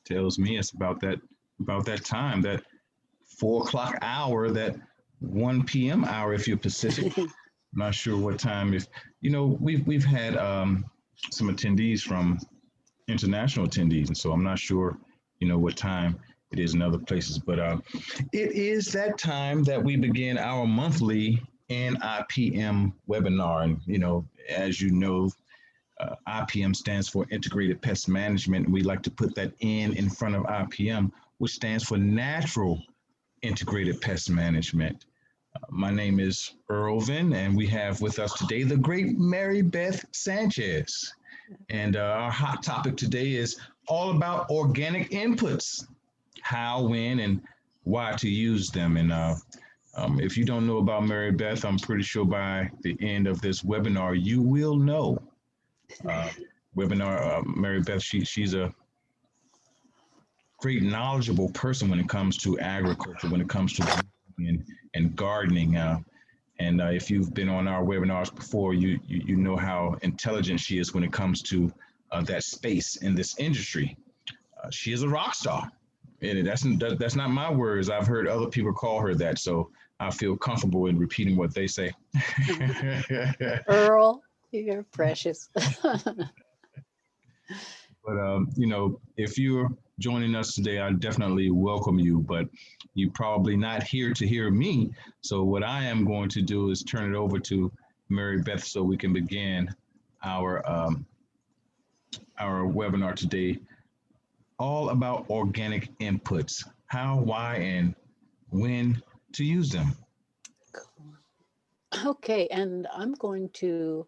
tells me it's about that time, that 4 o'clock hour, that 1 p.m. hour if you're Pacific. I'm not sure what time. If we've had some attendees from international attendees, and so I'm not sure what time it is in other places, but it is that time that we begin our monthly NIPM webinar, and as you know, IPM stands for Integrated Pest Management. We like to put that in front of IPM, which stands for Natural Integrated Pest Management. My name is Irvin, and we have with us today the great Mary Beth Sanchez. And our hot topic today is all about organic inputs, how, when, and why to use them. And if you don't know about Mary Beth, I'm pretty sure by the end of this webinar, you will know. Mary Beth, she's a great knowledgeable person when it comes to agriculture, when it comes to and gardening. And if you've been on our webinars before, you know how intelligent she is when it comes to that space in this industry. She is a rock star. And that's not my words. I've heard other people call her that, so I feel comfortable in repeating what they say. Earl, you're precious. But if you're joining us today, I definitely welcome you, but you're probably not here to hear me. So what I am going to do is turn it over to Mary Beth so we can begin our webinar today, all about organic inputs, how, why, and when to use them. Okay, and I'm going to,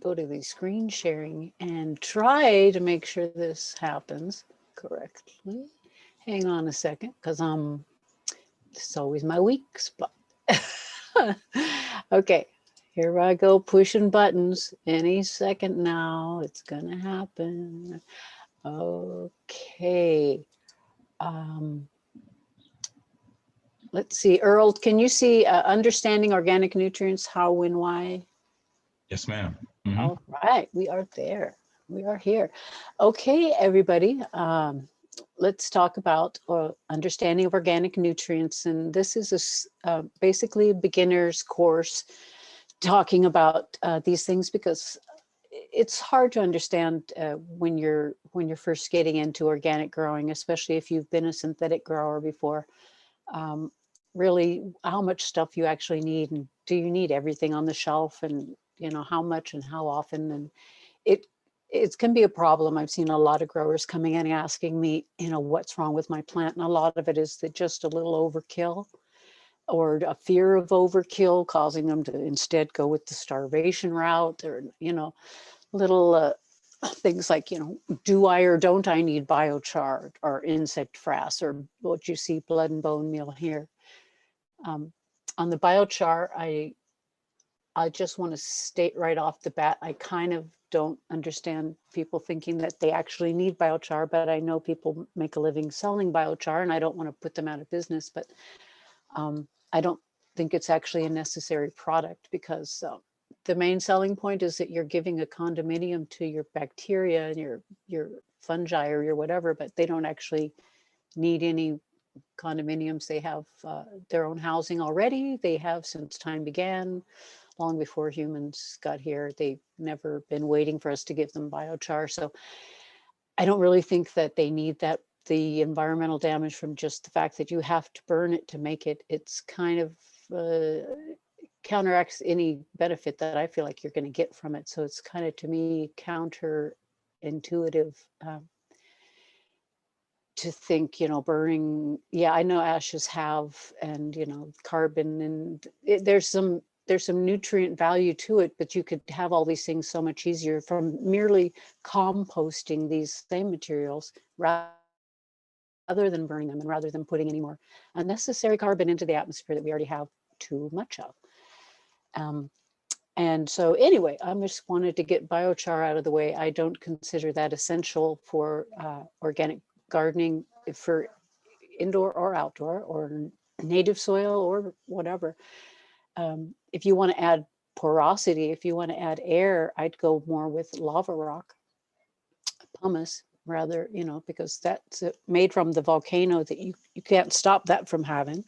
go to the screen sharing and try to make sure this happens correctly. Hang on a second, because it's always my weak spot. Okay, here I go pushing buttons. Any second now, it's gonna happen. Okay. Let's see, Earl, can you see understanding organic nutrients, how, when, why? Yes, ma'am. Mm-hmm. All right, we are there. We are here. Okay, everybody. Let's talk about understanding of organic nutrients. And this is basically a beginner's course talking about these things, because it's hard to understand when you're first getting into organic growing, especially if you've been a synthetic grower before. Really, how much stuff you actually need, and do you need everything on the shelf, and how much and how often, and it can be a problem. I've seen a lot of growers coming in and asking me, what's wrong with my plant, and a lot of it is that just a little overkill or a fear of overkill causing them to instead go with the starvation route, or little things like do I or don't I need biochar or insect frass, or what you see blood and bone meal here. On the biochar, I just want to state right off the bat, I kind of don't understand people thinking that they actually need biochar, but I know people make a living selling biochar, and I don't want to put them out of business, but I don't think it's actually a necessary product, because the main selling point is that you're giving a condominium to your bacteria and your fungi or your whatever, but they don't actually need any condominiums. They have their own housing already. They have since time began, long before humans got here. They've never been waiting for us to give them biochar. So I don't really think that they need that. The environmental damage from just the fact that you have to burn it to make it, it's kind of counteracts any benefit that I feel like you're going to get from it. So it's kind of, to me, counterintuitive to think, burning. Yeah, I know ashes have, and carbon, and there's some nutrient value to it, but you could have all these things so much easier from merely composting these same materials rather than burning them, and rather than putting any more unnecessary carbon into the atmosphere that we already have too much of. And so anyway, I just wanted to get biochar out of the way. I don't consider that essential for organic gardening, for indoor or outdoor or native soil or whatever. If you want to add porosity, if you want to add air, I'd go more with lava rock. pumice rather, because that's made from the volcano that you can't stop that from having.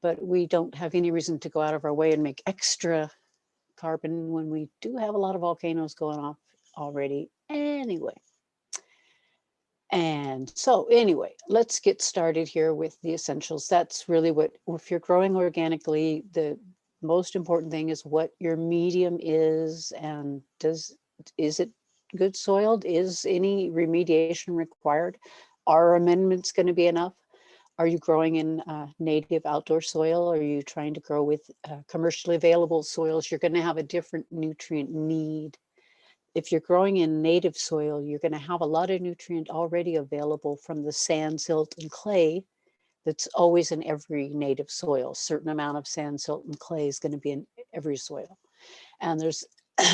But we don't have any reason to go out of our way and make extra carbon when we do have a lot of volcanoes going off already anyway. And so anyway, let's get started here with the essentials. That's really what, if you're growing organically, the most important thing is what your medium is, and is it good soiled? Is any remediation required? Are amendments going to be enough? Are you growing in native outdoor soil? Or are you trying to grow with commercially available soils? You're going to have a different nutrient need. If you're growing in native soil, you're going to have a lot of nutrient already available from the sand, silt, and clay that's always in every native soil. A certain amount of sand, silt, and clay is going to be in every soil. And there's,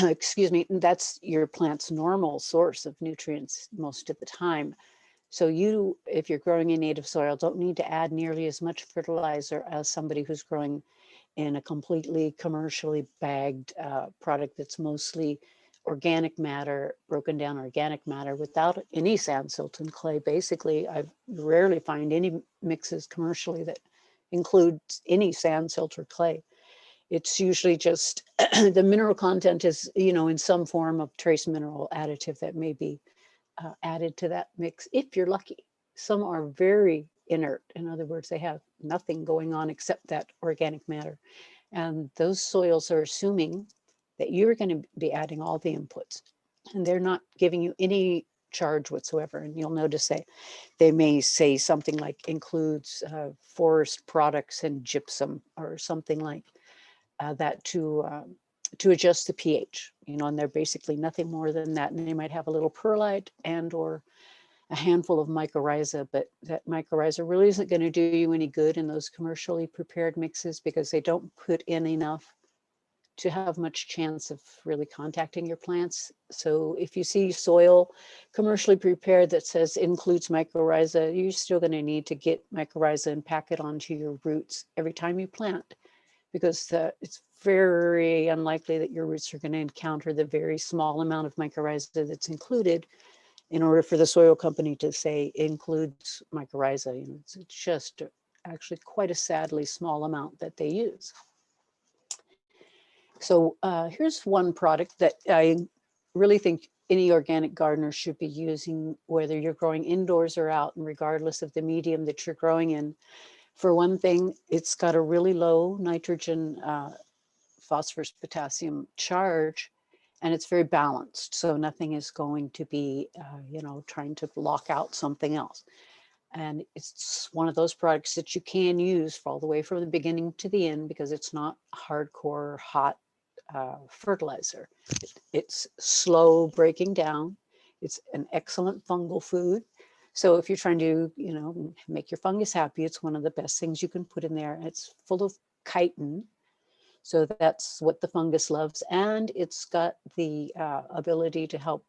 excuse me, that's your plant's normal source of nutrients most of the time. So you, if you're growing in native soil, don't need to add nearly as much fertilizer as somebody who's growing in a completely commercially bagged product that's mostly organic matter, broken down organic matter without any sand, silt, and clay. Basically, I rarely find any mixes commercially that includes any sand, silt, or clay. It's usually just the mineral content is, in some form of trace mineral additive that may be added to that mix if you're lucky. Some are very inert. In other words, they have nothing going on except that organic matter. And those soils are assuming that you're going to be adding all the inputs, and they're not giving you any charge whatsoever. And you'll notice they may say something like includes forest products and gypsum or something like that to adjust the pH, and they're basically nothing more than that. And they might have a little perlite and or a handful of mycorrhiza, but that mycorrhiza really isn't going to do you any good in those commercially prepared mixes because they don't put in enough to have much chance of really contacting your plants. So if you see soil commercially prepared that says includes mycorrhiza, you're still going to need to get mycorrhiza and pack it onto your roots every time you plant, because it's very unlikely that your roots are going to encounter the very small amount of mycorrhiza that's included in order for the soil company to say includes mycorrhiza. It's just actually quite a sadly small amount that they use. So here's one product that I really think any organic gardener should be using, whether you're growing indoors or out, and regardless of the medium that you're growing in. For one thing, it's got a really low nitrogen, phosphorus, potassium charge, and it's very balanced. So nothing is going to be, trying to lock out something else. And it's one of those products that you can use for all the way from the beginning to the end, because it's not hardcore hot fertilizer. It's slow breaking down. It's an excellent fungal food. So if you're trying to, make your fungus happy, it's one of the best things you can put in there. It's full of chitin. So that's what the fungus loves. And it's got the ability to help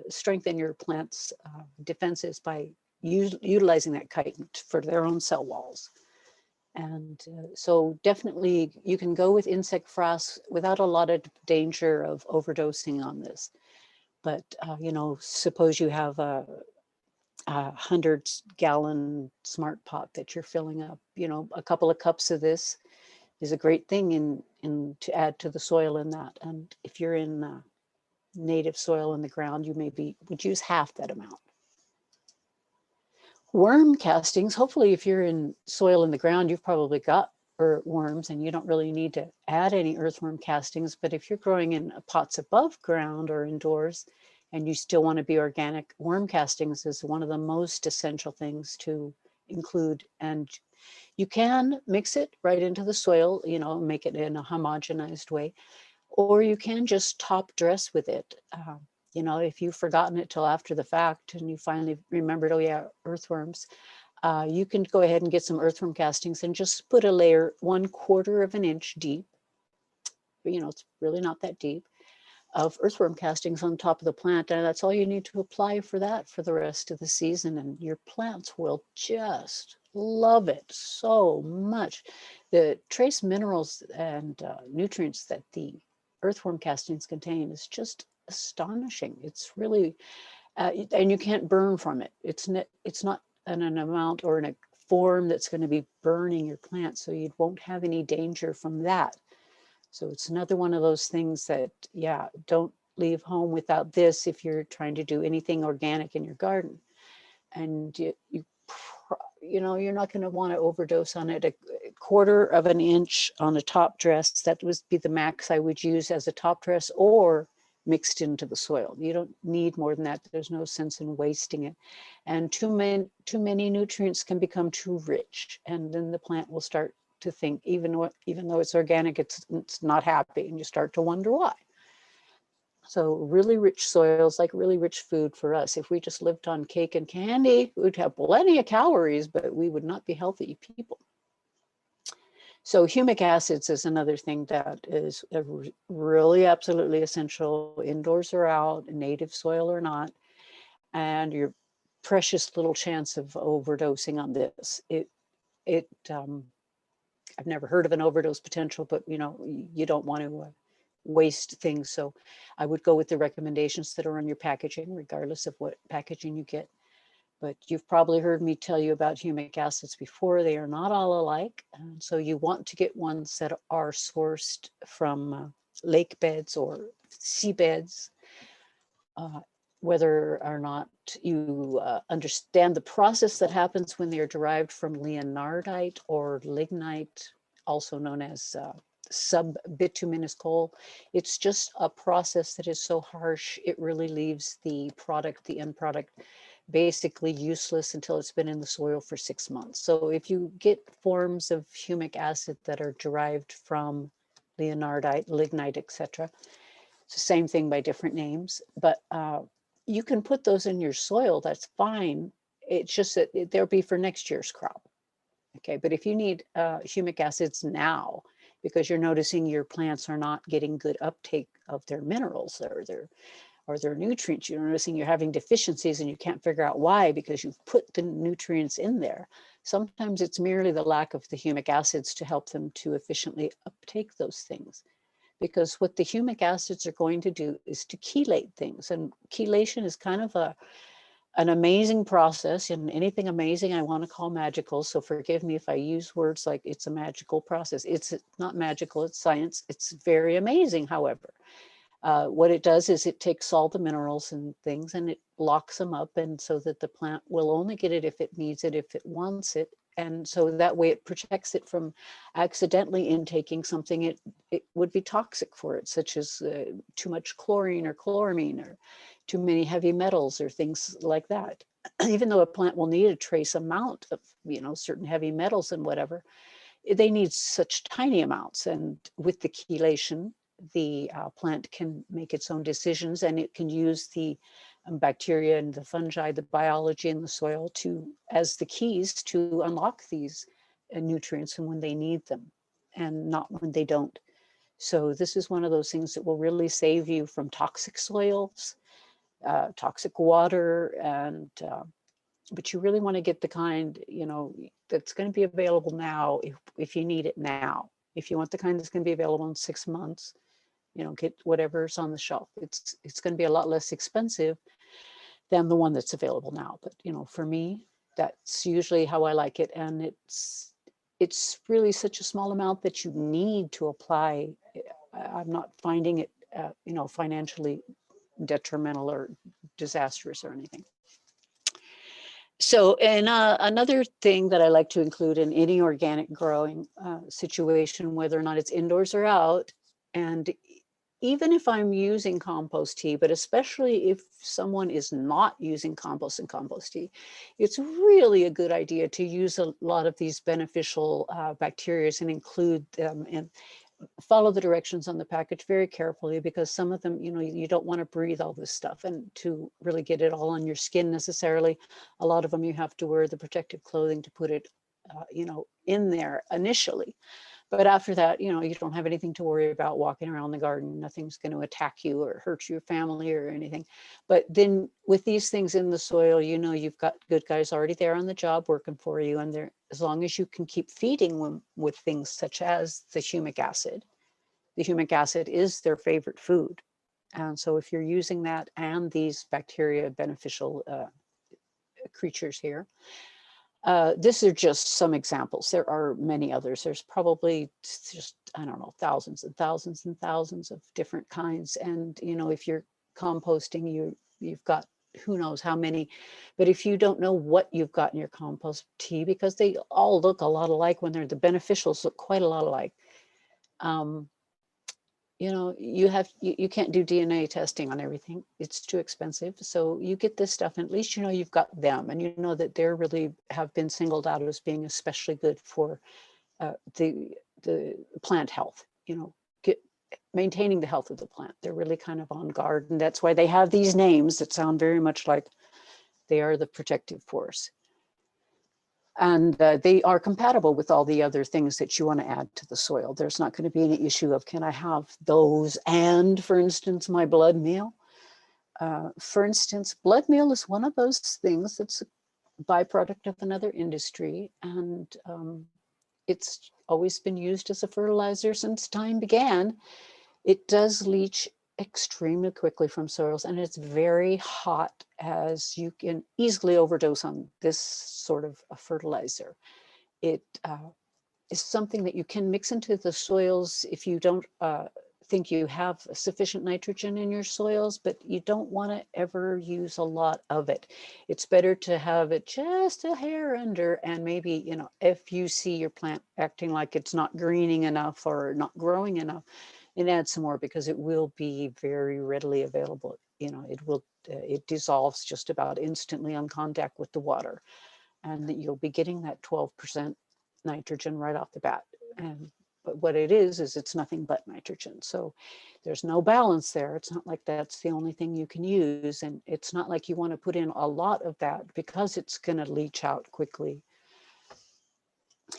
strengthen your plant's defenses by utilizing that chitin for their own cell walls. And so definitely you can go with insect frass without a lot of danger of overdosing on this. But, suppose you have a 100-gallon smart pot that you're filling up, a couple of cups of this is a great thing in to add to the soil in that. And if you're in native soil in the ground, you would use half that amount. Worm castings, hopefully if you're in soil in the ground, you've probably got worms and you don't really need to add any earthworm castings. But if you're growing in pots above ground or indoors and you still want to be organic, worm castings is one of the most essential things to include. And you can mix it right into the soil, make it in a homogenized way, or you can just top dress with it. If you've forgotten it till after the fact and you finally remembered, oh yeah, earthworms, you can go ahead and get some earthworm castings and just put a layer 1/4 of an inch deep, it's really not that deep, of earthworm castings on top of the plant. And that's all you need to apply for that for the rest of the season. And your plants will just love it so much. The trace minerals and nutrients that the earthworm castings contain is just astonishing. It's really and you can't burn from it. It's not an amount or in a form that's going to be burning your plant, so you won't have any danger from that. So it's another one of those things that, yeah, don't leave home without this if you're trying to do anything organic in your garden. And you know, you're not going to want to overdose on it. A quarter of an inch on a top dress, that would be the max I would use as a top dress, or mixed into the soil. You don't need more than that. There's no sense in wasting it. And too many nutrients can become too rich, and then the plant will start to think, even though it's organic, it's not happy, and you start to wonder why. So really rich soils, like really rich food for us. If we just lived on cake and candy, we'd have plenty of calories, but we would not be healthy people. So humic acids is another thing that is really absolutely essential, indoors or out, native soil or not, and your precious little chance of overdosing on this. I've never heard of an overdose potential, but you know, you don't want to waste things. So I would go with the recommendations that are on your packaging, regardless of what packaging you get. But you've probably heard me tell you about humic acids before. They are not all alike. And so you want to get ones that are sourced from lake beds or seabeds, whether or not you understand the process that happens when they are derived from leonardite or lignite, also known as subbituminous coal. It's just a process that is so harsh, it really leaves the end product, basically useless until it's been in the soil for 6 months. So if you get forms of humic acid that are derived from leonardite, lignite, etc., it's the same thing by different names, but you can put those in your soil, that's fine. It's just that they'll be for next year's crop. Okay, but if you need humic acids now, because you're noticing your plants are not getting good uptake of their minerals or their nutrients, you're noticing you're having deficiencies and you can't figure out why, because you've put the nutrients in there. Sometimes it's merely the lack of the humic acids to help them to efficiently uptake those things. Because what the humic acids are going to do is to chelate things. And chelation is kind of an amazing process, and anything amazing I want to call magical. So forgive me if I use words like it's a magical process. It's not magical, it's science. It's very amazing, however. What it does is it takes all the minerals and things and it locks them up, and so that the plant will only get it if it needs it, if it wants it. And so that way it protects it from accidentally intaking something it would be toxic for it, such as too much chlorine or chloramine, or too many heavy metals or things like that. Even though a plant will need a trace amount of, you know, certain heavy metals and whatever, they need such tiny amounts. And with the chelation, the plant can make its own decisions, and it can use the bacteria and the fungi, the biology in the soil, to as the keys to unlock these nutrients and when they need them, and not when they don't. So this is one of those things that will really save you from toxic soils, toxic water, and but you really want to get the kind, you know, that's going to be available now if you need it now. If you want the kind that's going to be available in 6 months, you know, get whatever's on the shelf. It's going to be a lot less expensive than the one that's available now. But, you know, for me, that's usually how I like it. And it's really such a small amount that you need to apply. I'm not finding it, you know, financially detrimental or disastrous or anything. So, and another thing that I like to include in any organic growing situation, whether or not it's indoors or out, and even if I'm using compost tea, but especially if someone is not using compost and compost tea, it's really a good idea to use a lot of these beneficial bacteria and include them, and follow the directions on the package very carefully, because some of them, you know, you don't want to breathe all this stuff and to really get it all on your skin necessarily. A lot of them you have to wear the protective clothing to put it, you know, in there initially. But after that, you know, you don't have anything to worry about walking around the garden. Nothing's going to attack you or hurt your family or anything. But then with these things in the soil, you know, you've got good guys already there on the job working for you. And they're, as long as you can keep feeding them with things such as the humic acid is their favorite food. And so if you're using that and these bacteria beneficial creatures here, these are just some examples. There are many others. There's probably just, I don't know, thousands and thousands and thousands of different kinds. And, you know, if you're composting, you've got who knows how many. But if you don't know what you've got in your compost tea, because they all look a lot alike, when they're the beneficials look quite a lot alike. You know, you can't do DNA testing on everything. It's too expensive. So you get this stuff, and at least you know you've got them, and you know that they're really have been singled out as being especially good for the plant health. You know, maintaining the health of the plant. They're really kind of on guard, and that's why they have these names that sound very much like they are the protective force. And they are compatible with all the other things that you want to add to the soil. There's not going to be any issue of, can I have those and, for instance, my blood meal? For instance, blood meal is one of those things that's a byproduct of another industry, and it's always been used as a fertilizer since time began. It does leach extremely quickly from soils, and it's very hot, as you can easily overdose on this sort of a fertilizer. It is something that you can mix into the soils if you don't think you have sufficient nitrogen in your soils, but you don't want to ever use a lot of it. It's better to have it just a hair under, and maybe, you know, if you see your plant acting like it's not greening enough or not growing enough, and add some more, because it will be very readily available. You know, it dissolves just about instantly on contact with the water, and that you'll be getting that 12% nitrogen right off the bat. But what it is it's nothing but nitrogen. So there's no balance there. It's not like that's the only thing you can use, and it's not like you want to put in a lot of that, because it's going to leach out quickly.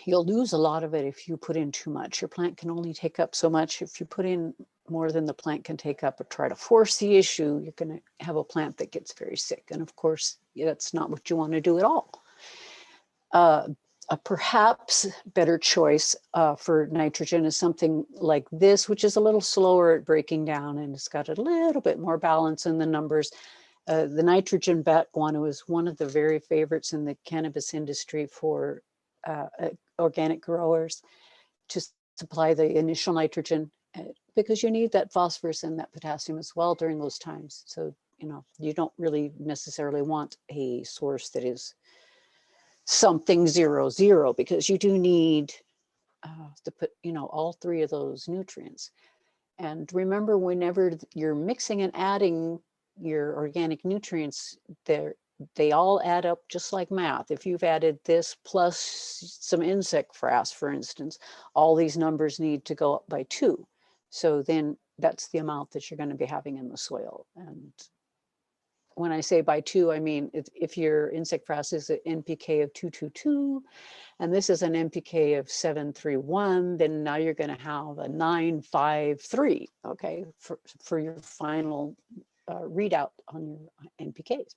You'll lose a lot of it if you put in too much. Your plant can only take up so much. If you put in more than the plant can take up, or try to force the issue, you're going to have a plant that gets very sick. And of course, that's not what you want to do at all. A perhaps better choice for nitrogen is something like this, which is a little slower at breaking down, and it's got a little bit more balance in the numbers. The nitrogen bat guano is one of the very favorites in the cannabis industry for organic growers to supply the initial nitrogen, because you need that phosphorus and that potassium as well during those times. So, you know, you don't really necessarily want a source that is something 0, because you do need to put, you know, all three of those nutrients. And remember, whenever you're mixing and adding your organic nutrients, they all add up just like math. If you've added this plus some insect frass, for instance, all these numbers need to go up by 2. So then that's the amount that you're going to be having in the soil. And when I say by 2, I mean, if your insect frass is an NPK of 222, and this is an NPK of 731, then now you're going to have a 953, okay, for your final readout on your NPKs.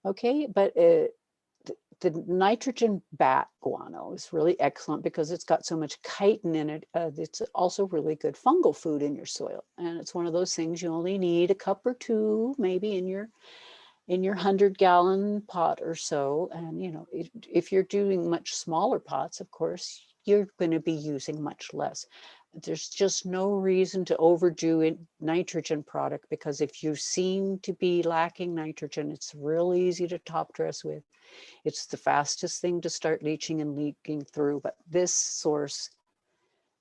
Okay, but the nitrogen bat guano is really excellent because it's got so much chitin in it. It's also really good fungal food in your soil, and it's one of those things you only need a cup or 2, maybe in your 100-gallon pot or so. And you know, if you're doing much smaller pots, of course, you're going to be using much less. There's just no reason to overdo a nitrogen product, because if you seem to be lacking nitrogen, it's real easy to top dress with. It's the fastest thing to start leaching and leaking through. But this source,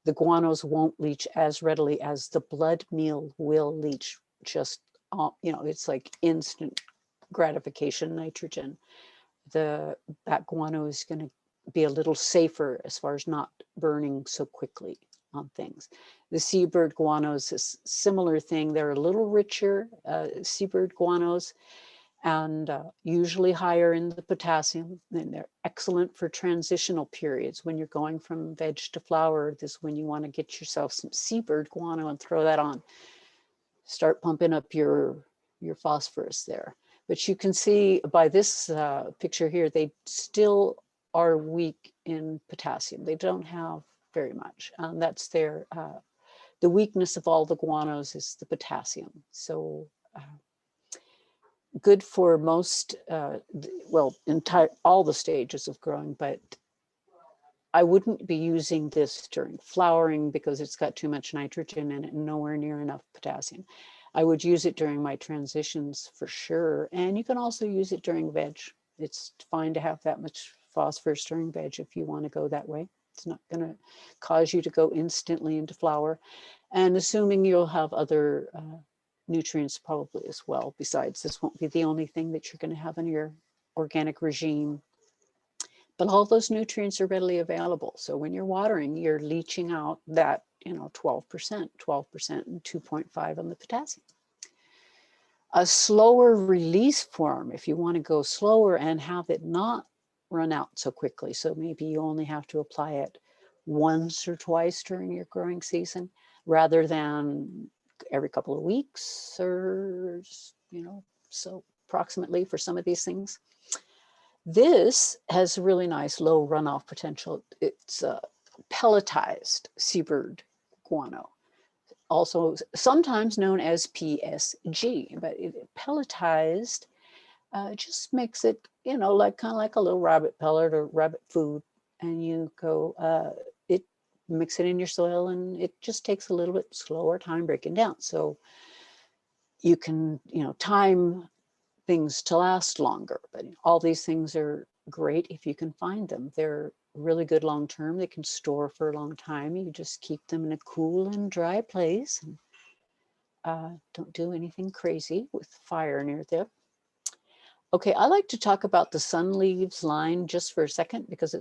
the guanos won't leach as readily as the blood meal will leach. Just, you know, it's like instant gratification nitrogen. That guano is going to be a little safer as far as not burning so quickly on things. The seabird guanos is a similar thing. They're a little richer, seabird guanos, and usually higher in the potassium. And they're excellent for transitional periods when you're going from veg to flower. This is when you want to get yourself some seabird guano and throw that on. Start pumping up your phosphorus there. But you can see by this picture here, they still are weak in potassium. They don't have very much. That's their the weakness of all the guanos is the potassium. So good for most, well, all the stages of growing, but I wouldn't be using this during flowering because it's got too much nitrogen in it and nowhere near enough potassium. I would use it during my transitions for sure. And you can also use it during veg. It's fine to have that much phosphorus during veg if you want to go that way. It's not going to cause you to go instantly into flower. And assuming you'll have other nutrients probably as well. Besides, this won't be the only thing that you're going to have in your organic regime. But all those nutrients are readily available. So when you're watering, you're leaching out that, 12%, and 2.5 on the potassium. A slower release form, if you want to go slower and have it not run out so quickly. So maybe you only have to apply it once or twice during your growing season, rather than every couple of weeks or, so approximately for some of these things. This has a really nice low runoff potential. It's pelletized seabird guano, also sometimes known as PSG, but pelletized just makes it, kind of like a little rabbit pellet or rabbit food. And you go, mix it in your soil, and it just takes a little bit slower time breaking down. So you can, time things to last longer, but all these things are great if you can find them. They're really good long term. They can store for a long time. You just keep them in a cool and dry place, and don't do anything crazy with fire near them. Okay, I like to talk about the sun leaves line just for a second, because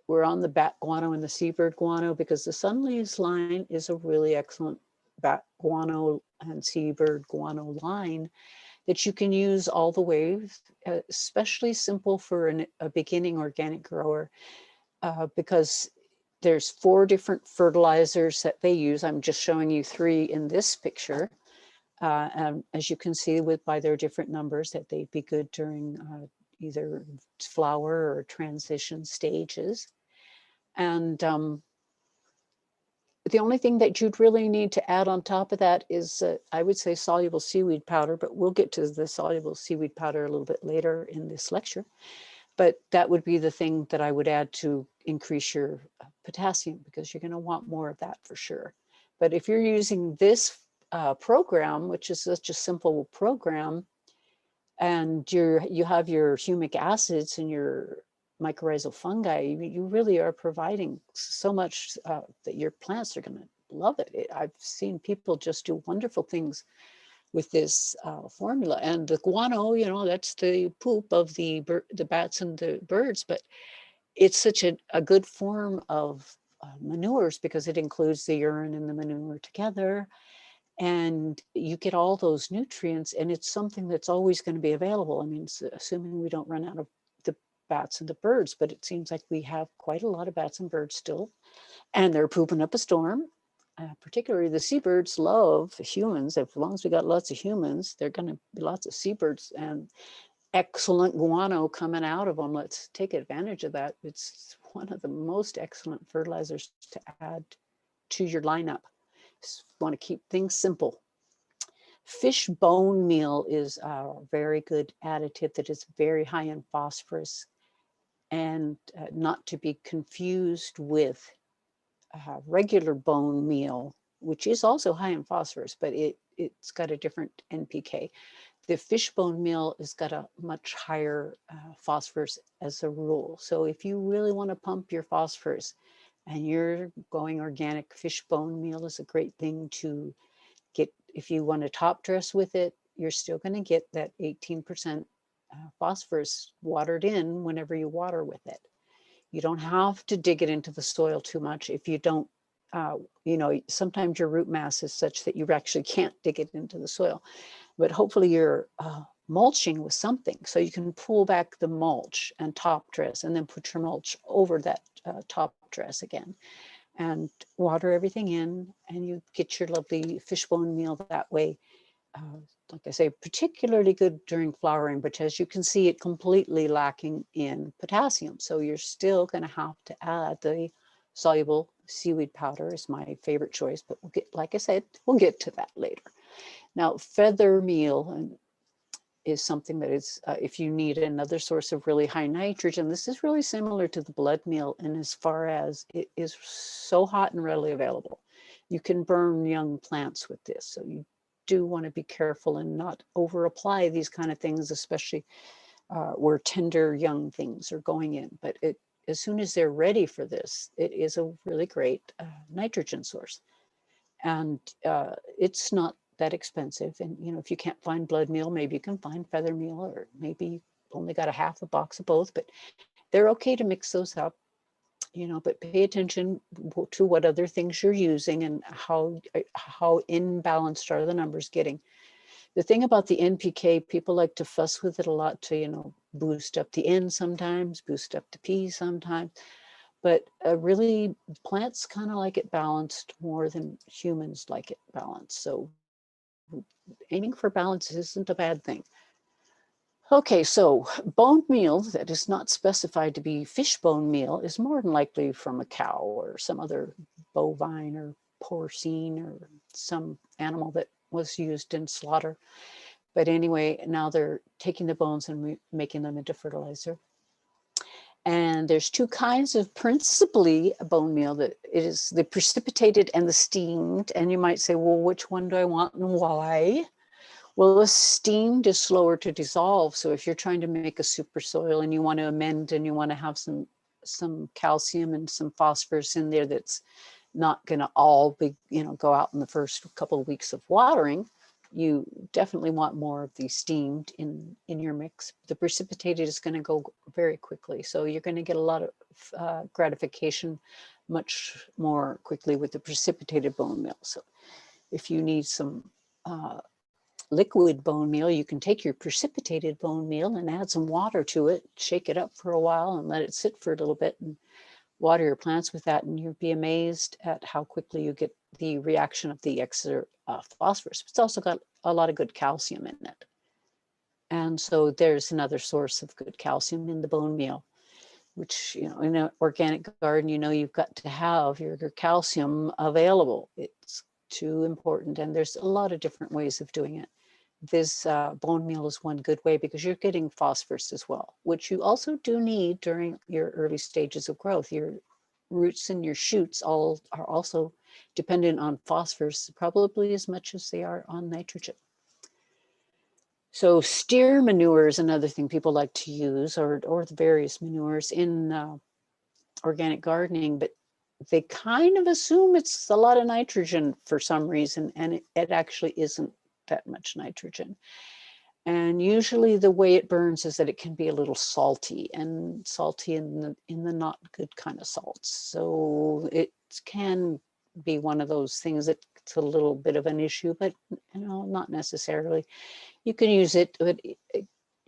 we're on the bat guano and the seabird guano, because the sun leaves line is a really excellent bat guano and seabird guano line that you can use all the way, especially simple for a beginning organic grower, because there's 4 different fertilizers that they use. I'm just showing you 3 in this picture. And as you can see by their different numbers, that they'd be good during either flower or transition stages. And the only thing that you'd really need to add on top of that is, I would say, soluble seaweed powder, but we'll get to the soluble seaweed powder a little bit later in this lecture. But that would be the thing that I would add to increase your potassium, because you're going to want more of that for sure. But if you're using this program, which is such a simple program, and you have your humic acids and your mycorrhizal fungi, you really are providing so much that your plants are going to love it. I've seen people just do wonderful things with this formula. And the guano, that's the poop of the bats and the birds, but it's such a good form of manures, because it includes the urine and the manure together. And you get all those nutrients, and it's something that's always going to be available. I mean, assuming we don't run out of the bats and the birds, but it seems like we have quite a lot of bats and birds still, and they're pooping up a storm. Particularly the seabirds love humans. As long as we got lots of humans, there are going to be lots of seabirds and excellent guano coming out of them. Let's take advantage of that. It's one of the most excellent fertilizers to add to your lineup. Just want to keep things simple. Fish bone meal is a very good additive that is very high in phosphorus, and not to be confused with regular bone meal, which is also high in phosphorus, but it's got a different NPK. The fish bone meal has got a much higher phosphorus as a rule. So if you really want to pump your phosphorus and you're going organic, fish bone meal is a great thing to get. If you want to top dress with it, you're still going to get that 18% phosphorus watered in whenever you water with it. You don't have to dig it into the soil too much. If you don't, sometimes your root mass is such that you actually can't dig it into the soil. But hopefully you're mulching with something, so you can pull back the mulch and top dress, and then put your mulch over that top dress again, and water everything in, and you get your lovely fishbone meal that way. Like I say, particularly good during flowering, but as you can see, it completely lacking in potassium. So you're still going to have to add the soluble seaweed powder is my favorite choice, but we'll get, like I said, we'll get to that later. Now, feather meal is something that is, if you need another source of really high nitrogen, this is really similar to the blood meal in as far as it is so hot and readily available. You can burn young plants with this, so you do want to be careful and not over apply these kind of things, especially where tender young things are going in. But as soon as they're ready for this, it is a really great nitrogen source. And it's not that expensive. And, you know, if you can't find blood meal, maybe you can find feather meal, or maybe you only got a half a box of both, but they're okay to mix those up, you know, but pay attention to what other things you're using and how imbalanced are the numbers getting. The thing about the NPK, people like to fuss with it a lot to, you know, boost up the N sometimes, boost up the P sometimes. But really, plants kind of like it balanced more than humans like it balanced. So aiming for balance isn't a bad thing. Okay, so bone meal that is not specified to be fish bone meal is more than likely from a cow or some other bovine or porcine or some animal that was used in slaughter. But anyway, now they're taking the bones and making them into fertilizer. And there's two kinds of principally bone meal. That it is the precipitated and the steamed. And you might say, well, which one do I want and why? Well, the steamed is slower to dissolve. So if you're trying to make a super soil and you want to amend and you want to have some calcium and some phosphorus in there, that's not going to all be, you know, go out in the first couple of weeks of watering, you definitely want more of the steamed in your mix. The precipitated is going to go very quickly. So you're going to get a lot of gratification much more quickly with the precipitated bone meal. So if you need some liquid bone meal, you can take your precipitated bone meal and add some water to it, shake it up for a while and let it sit for a little bit and water your plants with that, and you'll be amazed at how quickly you get the reaction of the extra phosphorus. It's also got a lot of good calcium in it. And so there's another source of good calcium in the bone meal, which, you know, in an organic garden, you know, you've got to have your calcium available. It's too important. And there's a lot of different ways of doing it. This bone meal is one good way because you're getting phosphorus as well, which you also do need during your early stages of growth. Your roots and your shoots all are also dependent on phosphorus, probably as much as they are on nitrogen. So steer manure is another thing people like to use, or the various manures in organic gardening, but they kind of assume it's a lot of nitrogen for some reason, and it actually isn't that much nitrogen. And usually the way it burns is that it can be a little salty, and salty in the not good kind of salts. So it can be one of those things that's a little bit of an issue, but you know, not necessarily. You can use it, but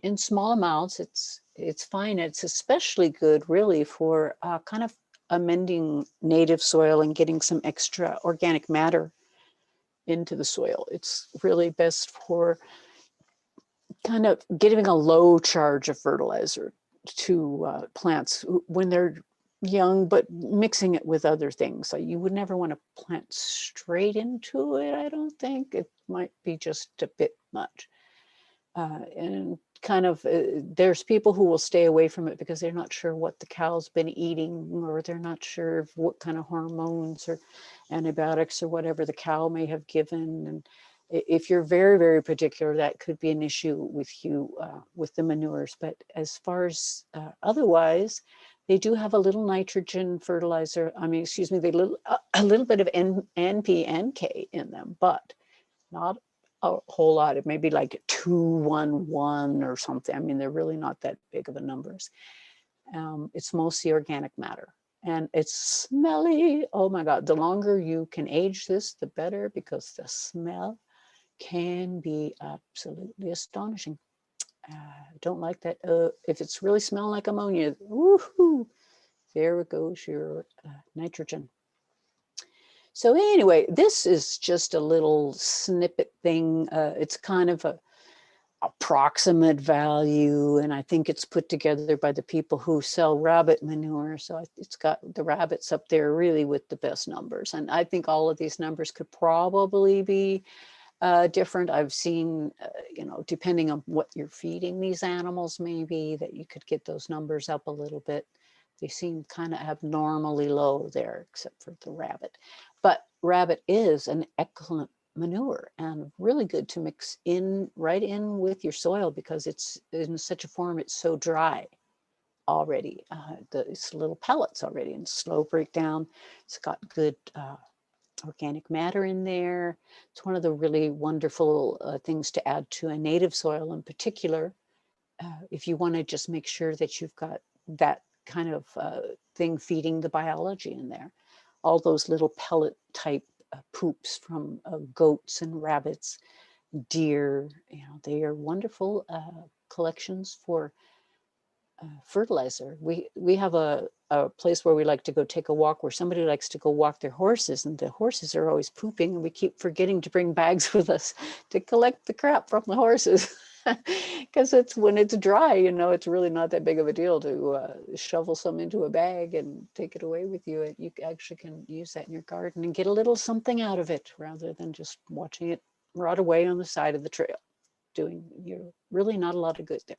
in small amounts, it's fine. It's especially good really for kind of amending native soil and getting some extra organic matter into the soil. It's really best for kind of giving a low charge of fertilizer to plants when they're young, but mixing it with other things. So you would never want to plant straight into it, I don't think. It might be just a bit much. And kind of, there's people who will stay away from it because they're not sure what the cow's been eating, or they're not sure what kind of hormones or antibiotics or whatever the cow may have given. And if you're very, very particular, that could be an issue with you with the manures. But as far as otherwise, they do have a little nitrogen fertilizer. I mean, excuse me, a little bit of NP and K in them, but not a whole lot. It may be like 2-1-1 or something. I mean, they're really not that big of a numbers. It's mostly organic matter, and it's smelly. Oh my God, the longer you can age this, the better, because the smell can be absolutely astonishing. Don't like that. If it's really smelling like ammonia, woohoo, there goes your nitrogen. So anyway, this is just a little snippet thing. It's kind of approximate value, and I think it's put together by the people who sell rabbit manure. So it's got the rabbits up there really with the best numbers. And I think all of these numbers could probably be different. I've seen, you know, depending on what you're feeding these animals, maybe that you could get those numbers up a little bit. They seem kind of abnormally low there, except for the rabbit. But rabbit is an excellent manure and really good to mix in right in with your soil, because it's in such a form, it's so dry already. It's little pellets already and slow breakdown. It's got good organic matter in there. It's one of the really wonderful things to add to a native soil in particular. If you want to just make sure that you've got that kind of thing feeding the biology in there. All those little pellet type poops from goats and rabbits, deer, you know, they are wonderful collections for fertilizer. We have a place where we like to go take a walk, where somebody likes to go walk their horses, and the horses are always pooping, and we keep forgetting to bring bags with us to collect the crap from the horses. Because it's when it's dry, you know, it's really not that big of a deal to shovel some into a bag and take it away with you. You actually can use that in your garden and get a little something out of it, rather than just watching it rot away on the side of the trail. You're really not a lot of good there.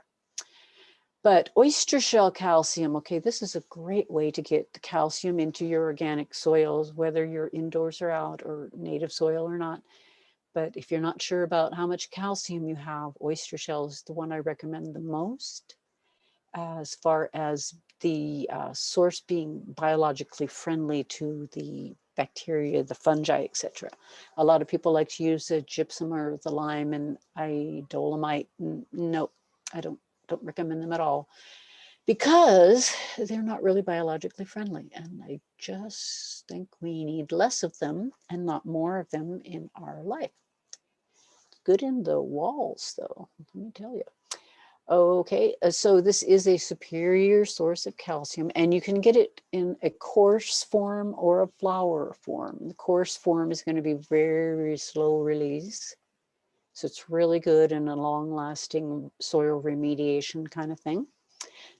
But oyster shell calcium, okay, this is a great way to get the calcium into your organic soils, whether you're indoors or out, or native soil or not. But if you're not sure about how much calcium you have, oyster shell is the one I recommend the most, as far as the source being biologically friendly to the bacteria, the fungi, etc. A lot of people like to use the gypsum or the lime and dolomite. No, I don't recommend them at all, because they're not really biologically friendly. And I just think we need less of them and not more of them in our life. Good in the walls, though, let me tell you. Okay, so this is a superior source of calcium, and you can get it in a coarse form or a flour form. The coarse form is going to be very, very slow release. So it's really good in a long-lasting soil remediation kind of thing.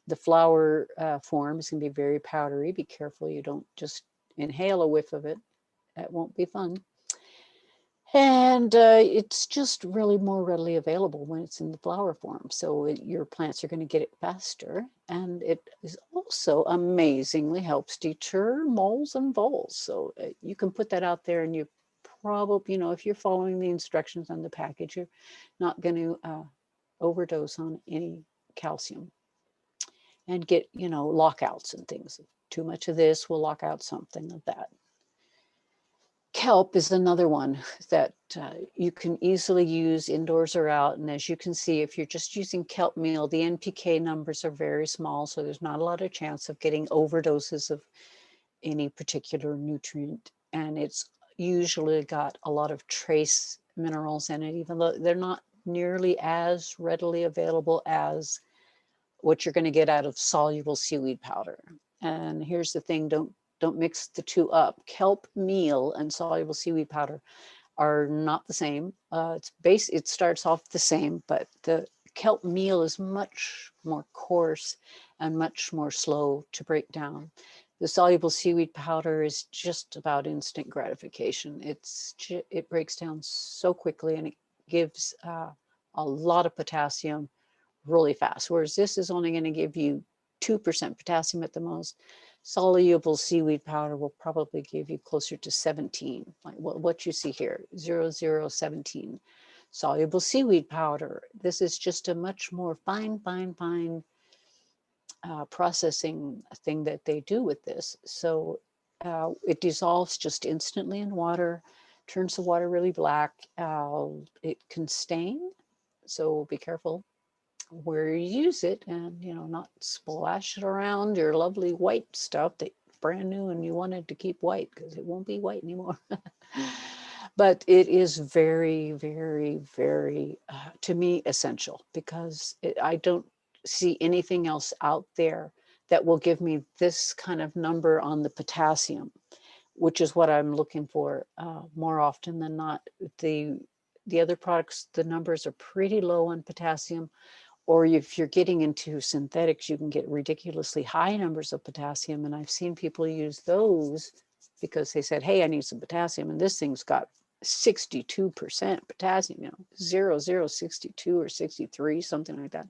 The flour form is going to be very powdery. Be careful you don't just inhale a whiff of it. That won't be fun. And it's just really more readily available when it's in the flower form. So your plants are going to get it faster. And it is also amazingly helps deter moles and voles. So you can put that out there, and you probably, you know, if you're following the instructions on the package, you're not going to overdose on any calcium and get, you know, lockouts and things. Too much of this will lock out something of that. Kelp is another one that you can easily use indoors or out. And as you can see, if you're just using kelp meal, the NPK numbers are very small, so there's not a lot of chance of getting overdoses of any particular nutrient. And it's usually got a lot of trace minerals in it, even though they're not nearly as readily available as what you're going to get out of soluble seaweed powder. And here's the thing, don't mix the two up. Kelp meal and soluble seaweed powder are not the same. It starts off the same, but the kelp meal is much more coarse and much more slow to break down. The soluble seaweed powder is just about instant gratification. It breaks down so quickly, and it gives a lot of potassium really fast, whereas this is only going to give you 2% potassium at the most. Soluble seaweed powder will probably give you closer to 17, like what you see here, 0017. Soluble seaweed powder, this is just a much more fine processing thing that they do with this. So it dissolves just instantly in water, turns the water really black. It can stain, so be careful where you use it, and, you know, not splash it around your lovely white stuff that's brand new and you wanted to keep white, because it won't be white anymore. But it is very, very, very, to me, essential, because I don't see anything else out there that will give me this kind of number on the potassium, which is what I'm looking for more often than not. The the other products, the numbers are pretty low on potassium. Or if you're getting into synthetics, you can get ridiculously high numbers of potassium. And I've seen people use those because they said, hey, I need some potassium. And this thing's got 62% potassium, 62 or 63, something like that.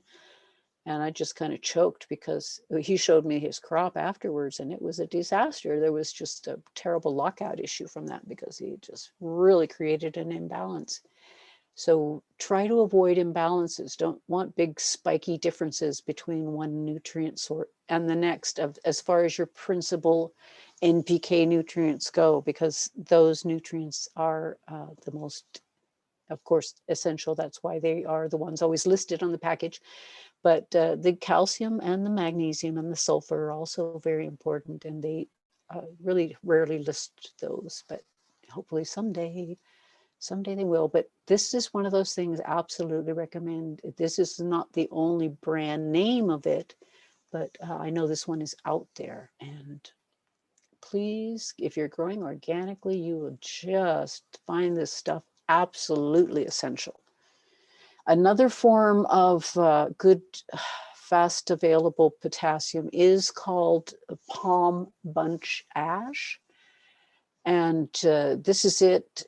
And I just kind of choked because he showed me his crop afterwards and it was a disaster. There was just a terrible lockout issue from that because he just really created an imbalance. So try to avoid imbalances. Don't want big spiky differences between one nutrient sort and the next as far as your principal NPK nutrients go, because those nutrients are the most, of course, essential. That's why they are the ones always listed on the package. But the calcium and the magnesium and the sulfur are also very important, and they really rarely list those, but hopefully someday they will. But this is one of those things I absolutely recommend. This is not the only brand name of it, but I know this one is out there. And please, if you're growing organically, you will just find this stuff absolutely essential. Another form of good, fast available potassium is called palm bunch ash. And this is it.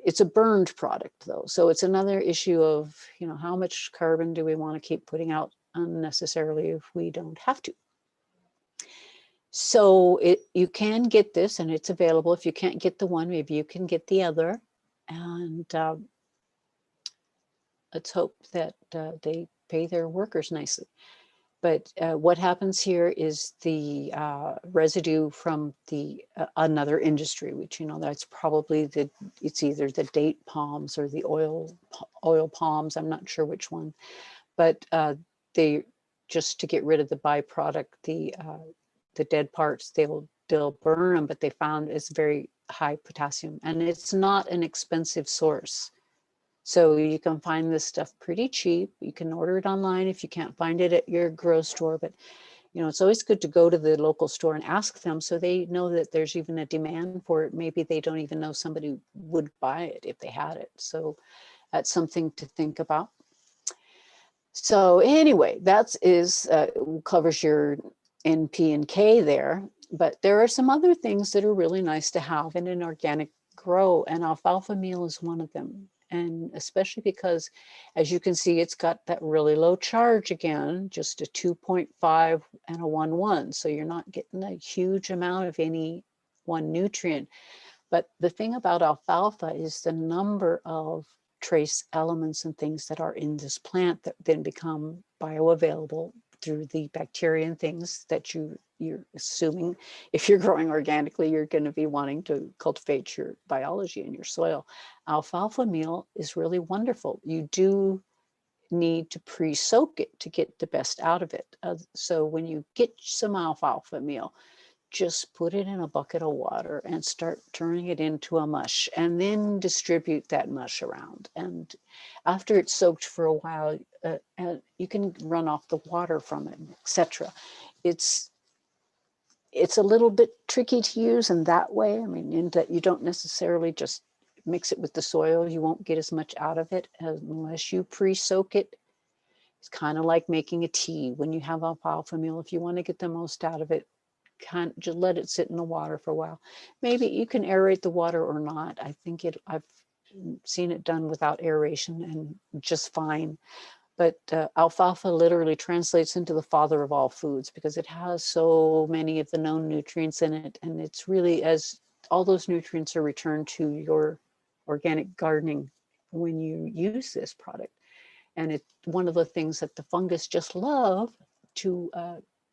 It's a burned product though. So it's another issue of, how much carbon do we want to keep putting out unnecessarily if we don't have to? So you can get this and it's available. If you can't get the one, maybe you can get the other. And let's hope that they pay their workers nicely. But what happens here is the residue from the another industry, which that's probably it's either the date palms or the oil palms. I'm not sure which one, but they just to get rid of the byproduct, the dead parts, they'll burn them. But they found it's very high potassium, and it's not an expensive source. So you can find this stuff pretty cheap. You can order it online if you can't find it at your grocery store. But, it's always good to go to the local store and ask them so they know that there's even a demand for it. Maybe they don't even know somebody would buy it if they had it. So that's something to think about. So anyway, that covers your NP and K there. But there are some other things that are really nice to have in an organic grow, and alfalfa meal is one of them. And especially because, as you can see, it's got that really low charge again, just a 2.5 and a 1.1. So you're not getting a huge amount of any one nutrient. But the thing about alfalfa is the number of trace elements and things that are in this plant that then become bioavailable through the bacteria and things that you're assuming if you're growing organically, you're going to be wanting to cultivate your biology in your soil. Alfalfa meal is really wonderful. You do need to pre-soak it to get the best out of it. So when you get some alfalfa meal, just put it in a bucket of water and start turning it into a mush, and then distribute that mush around. And after it's soaked for a while, you can run off the water from it, etc. It's a little bit tricky to use in that way. I mean, in that you don't necessarily just mix it with the soil. You won't get as much out of it unless you pre-soak it. It's kind of like making a tea. When you have alfalfa meal, if you want to get the most out of it, just let it sit in the water for a while. Maybe you can aerate the water or not. I think I've seen it done without aeration and just fine. But alfalfa literally translates into the father of all foods because it has so many of the known nutrients in it. And it's really, as all those nutrients are returned to your organic gardening when you use this product. And it's one of the things that the fungus just love to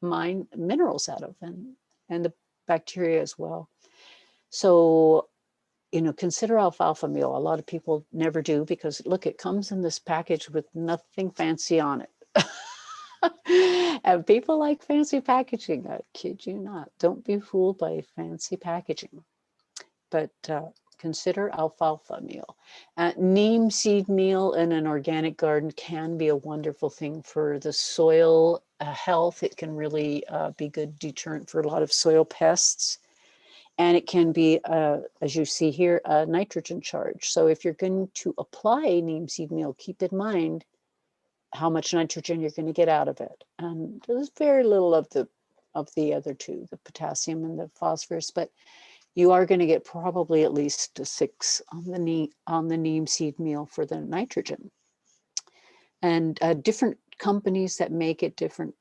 mine minerals out of, and the bacteria as well. So, consider alfalfa meal. A lot of people never do because look, it comes in this package with nothing fancy on it. And people like fancy packaging. I kid you not. Don't be fooled by fancy packaging. But consider alfalfa meal. Neem seed meal in an organic garden can be a wonderful thing for the soil health. It can really be good deterrent for a lot of soil pests. And it can be, as you see here, a nitrogen charge. So if you're going to apply neem seed meal, keep in mind how much nitrogen you're going to get out of it. And there's very little of the other two, the potassium and the phosphorus, but you are going to get probably at least a 6 on the neem seed meal for the nitrogen. And different companies that make it, different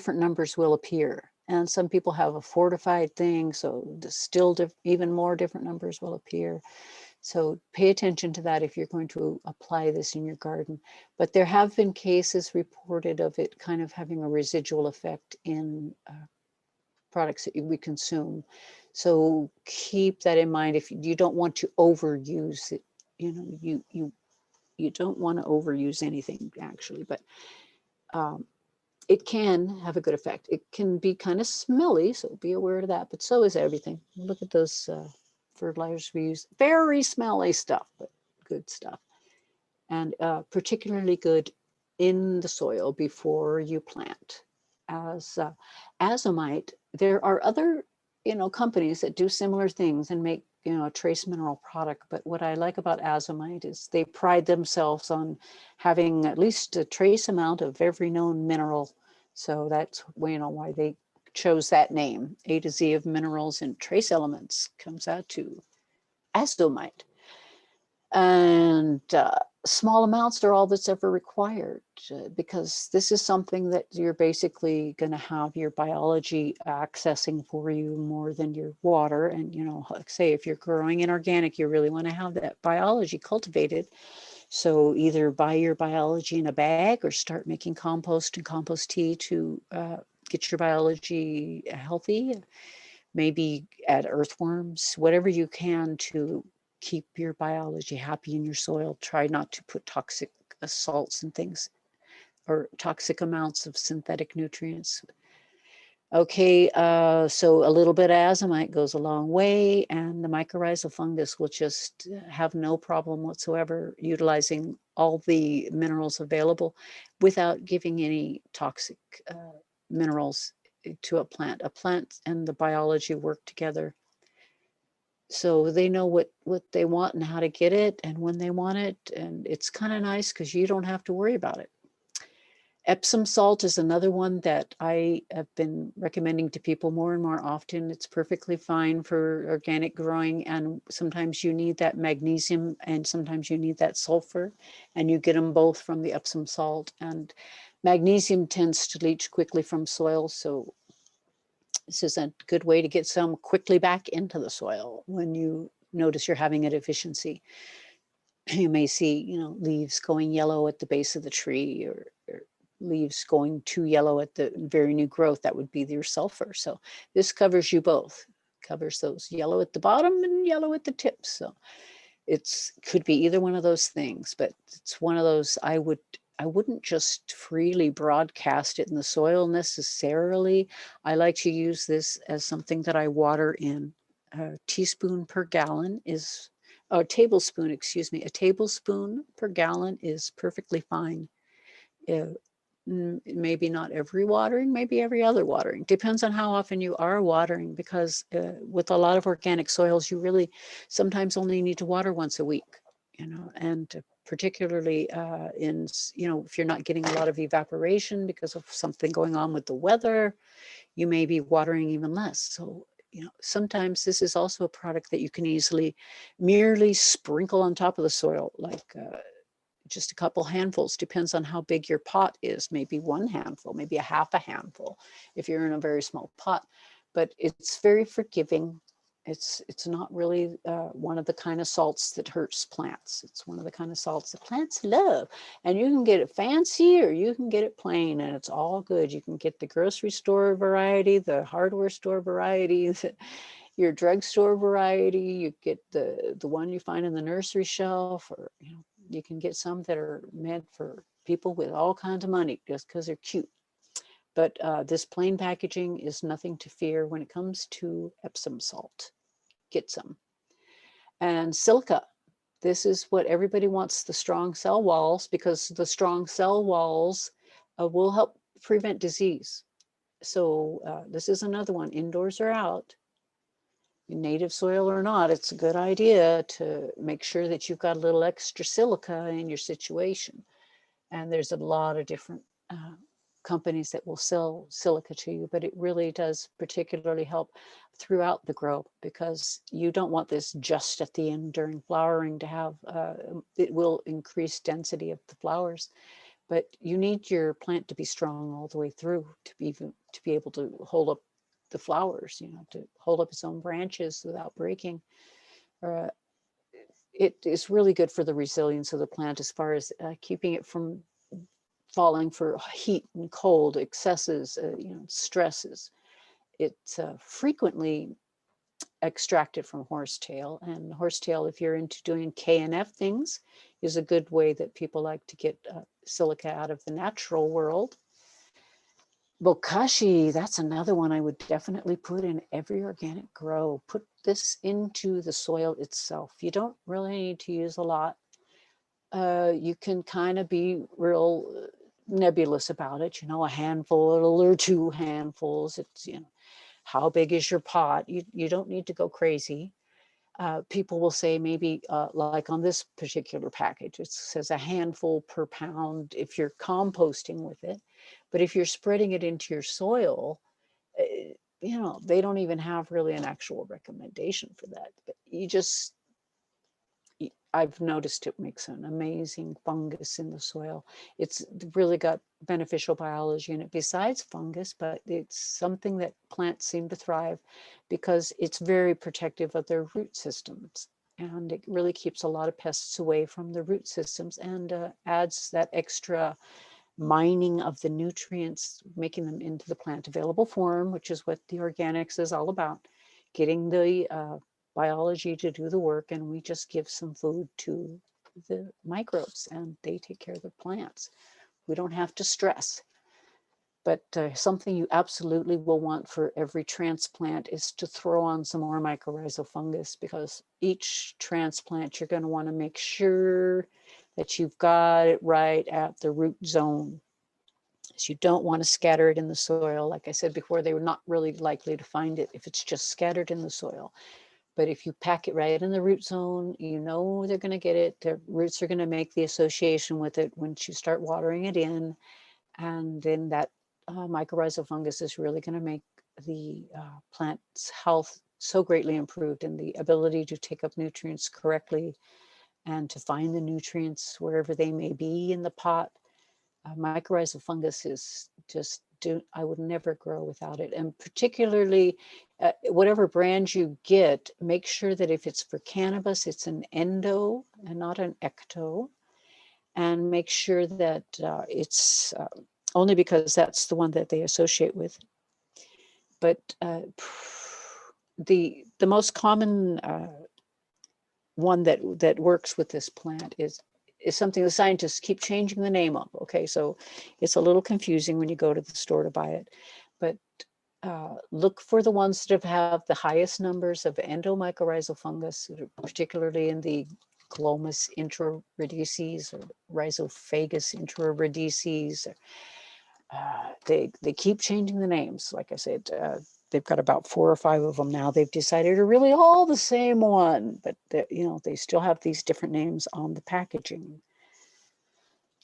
numbers will appear. And some people have a fortified thing, so still even more different numbers will appear. So pay attention to that if you're going to apply this in your garden. But there have been cases reported of it kind of having a residual effect in products that we consume. So keep that in mind. If you don't want to overuse it, you know, you don't want to overuse anything actually, but it can have a good effect. It can be kind of smelly, so be aware of that, but so is everything. Look at those fertilizers we use. Very smelly stuff, but good stuff. And particularly good in the soil before you plant. As azomite, there are other, companies that do similar things and make, a trace mineral product. But what I like about azomite is they pride themselves on having at least a trace amount of every known mineral. So that's, why they chose that name. A to Z of minerals and trace elements comes out to azomite. And small amounts are all that's ever required, because this is something that you're basically going to have your biology accessing for you more than your water. And, like say, if you're growing in organic, you really want to have that biology cultivated. So either buy your biology in a bag or start making compost and compost tea to get your biology healthy. Maybe add earthworms, whatever you can to keep your biology happy in your soil. Try not to put toxic salts and things or toxic amounts of synthetic nutrients. Okay, so a little bit of azomite goes a long way, and the mycorrhizal fungus will just have no problem whatsoever utilizing all the minerals available without giving any toxic minerals to a plant. A plant and the biology work together. So they know what they want and how to get it and when they want it. And it's kind of nice because you don't have to worry about it. Epsom salt is another one that I have been recommending to people more and more often. It's perfectly fine for organic growing, and sometimes you need that magnesium and sometimes you need that sulfur, and you get them both from the Epsom salt. And magnesium tends to leach quickly from soil, so this is a good way to get some quickly back into the soil when you notice you're having a deficiency. You may see, leaves going yellow at the base of the tree, or leaves going too yellow at the very new growth. That would be your sulfur. So this covers you both. Covers those yellow at the bottom and yellow at the tips. So it's could be either one of those things, but it's one of those I wouldn't just freely broadcast it in the soil necessarily. I like to use this as something that I water in. A teaspoon per gallon is, a tablespoon, excuse me, a tablespoon per gallon is perfectly fine. Maybe not every watering, maybe every other watering. Depends on how often you are watering, because with a lot of organic soils, you really sometimes only need to water once a week, and particularly in, if you're not getting a lot of evaporation because of something going on with the weather, you may be watering even less. So, sometimes this is also a product that you can easily merely sprinkle on top of the soil, like just a couple handfuls, depends on how big your pot is, maybe one handful, maybe a half a handful if you're in a very small pot. But it's very forgiving. It's not really one of the kind of salts that hurts plants. It's one of the kind of salts that plants love. And you can get it fancy or you can get it plain, and it's all good. You can get the grocery store variety, the hardware store variety, your drugstore variety. You get the one you find in the nursery shelf, or you can get some that are meant for people with all kinds of money just because they're cute. But this plain packaging is nothing to fear when it comes to Epsom salt. Get some. And silica. This is what everybody wants, the strong cell walls, because the strong cell walls will help prevent disease. So this is another one, indoors or out. native soil or not, it's a good idea to make sure that you've got a little extra silica in your situation. And there's a lot of different companies that will sell silica to you, but it really does particularly help throughout the grow, because you don't want this just at the end during flowering to have, it will increase density of the flowers, but you need your plant to be strong all the way through to be able to hold up the flowers, to hold up its own branches without breaking. It is really good for the resilience of the plant as far as keeping it from falling for heat and cold excesses, stresses. It's frequently extracted from horsetail, and horsetail, if you're into doing KNF things, is a good way that people like to get silica out of the natural world. Bokashi, that's another one I would definitely put in every organic grow. Put this into the soil itself. You don't really need to use a lot. You can kind of be real nebulous about it, a handful or 2 handfuls. It's, how big is your pot? You don't need to go crazy. People will say maybe like on this particular package, it says a handful per pound if you're composting with it. But if you're spreading it into your soil, they don't even have really an actual recommendation for that. But I've noticed it makes an amazing fungus in the soil. It's really got beneficial biology in it besides fungus, but it's something that plants seem to thrive because it's very protective of their root systems. And it really keeps a lot of pests away from the root systems and adds that extra mining of the nutrients, making them into the plant available form, which is what the organics is all about, getting the biology to do the work, and we just give some food to the microbes and they take care of the plants. We don't have to stress. But something you absolutely will want for every transplant is to throw on some more mycorrhizal fungus, because each transplant you're going to want to make sure that you've got it right at the root zone. So you don't want to scatter it in the soil. Like I said before, they were not really likely to find it if it's just scattered in the soil. But if you pack it right in the root zone, they're going to get it. Their roots are going to make the association with it once you start watering it in. And then that mycorrhizal fungus is really going to make the plant's health so greatly improved, and the ability to take up nutrients correctly and to find the nutrients wherever they may be in the pot. Mycorrhizal fungus is just, I would never grow without it. And particularly whatever brand you get, make sure that if it's for cannabis, it's an endo and not an ecto. And make sure that it's only because that's the one that they associate with. But the most common one that works with this plant is something the scientists keep changing the name of. Okay, so it's a little confusing when you go to the store to buy it, but look for the ones that have the highest numbers of endomycorrhizal fungus, particularly in the Glomus intraradices or Rhizophagus intraradices. They keep changing the names. Like I said, they've got about 4 or 5 of them now. They've decided are really all the same one, but they still have these different names on the packaging.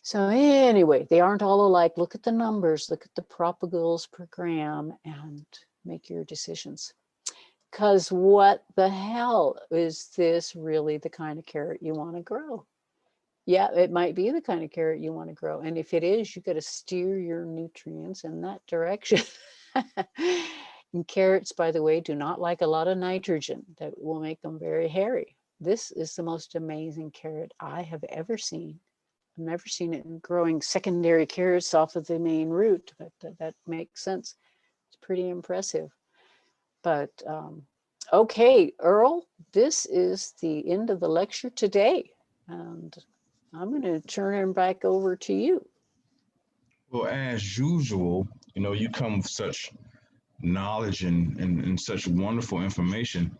So anyway, they aren't all alike. Look at the numbers, look at the propagules per gram, and make your decisions. Because what the hell, is this really the kind of carrot you want to grow? Yeah, it might be the kind of carrot you want to grow. And if it is, you got to steer your nutrients in that direction. And carrots, by the way, do not like a lot of nitrogen. That will make them very hairy. This is the most amazing carrot I have ever seen. I've never seen it growing secondary carrots off of the main root, but that makes sense. It's pretty impressive. But okay, Earl, this is the end of the lecture today. And I'm going to turn it back over to you. Well, as usual, you come with such knowledge and such wonderful information.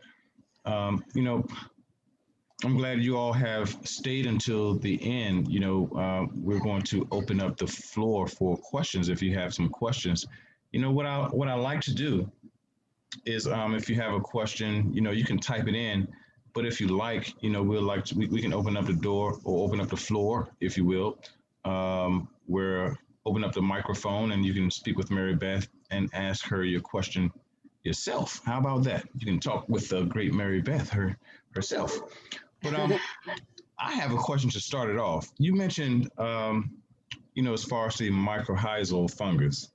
I'm glad you all have stayed until the end. We're going to open up the floor for questions if you have some questions. What I like to do is if you have a question, you can type it in. But if you like, we can open up the door or open up the floor, if you will. Where open up the microphone and you can speak with Mary Beth and ask her your question yourself. How about that? You can talk with the great Mary Beth herself. But I have a question to start it off. You mentioned, as far as the mycorrhizal fungus,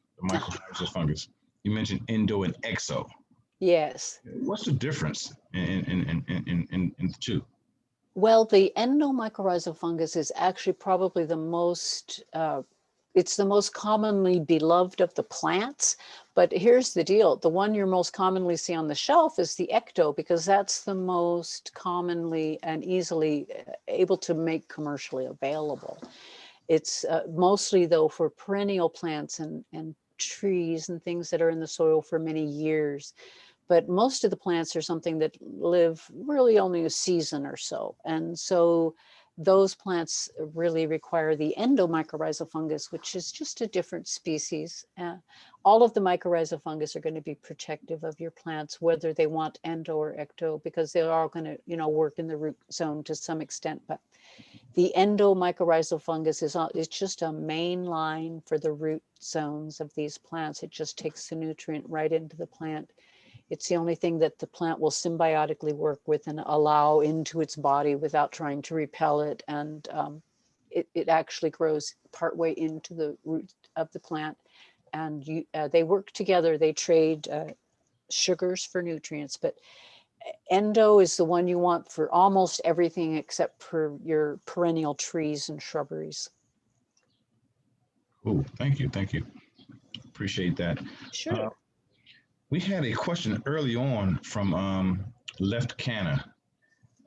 you mentioned endo and exo. Yes. What's the difference in the two? Well, the endomycorrhizal fungus is actually probably the most, it's the most commonly beloved of the plants. But here's the deal. The one you most commonly see on the shelf is the ecto, because that's the most commonly and easily able to make commercially available. It's mostly, though, for perennial plants and trees and things that are in the soil for many years. But most of the plants are something that live really only a season or so. And so those plants really require the endomycorrhizal fungus, which is just a different species. All of the mycorrhizal fungus are going to be protective of your plants, whether they want endo or ecto, because they're all going to, work in the root zone to some extent. But the endomycorrhizal fungus is just a main line for the root zones of these plants. It just takes the nutrient right into the plant. It's the only thing that the plant will symbiotically work with and allow into its body without trying to repel it. And it actually grows partway into the root of the plant. And they work together. They trade sugars for nutrients. But endo is the one you want for almost everything except for your perennial trees and shrubberies. Oh, thank you. Appreciate that. Sure. We had a question early on from Left Canna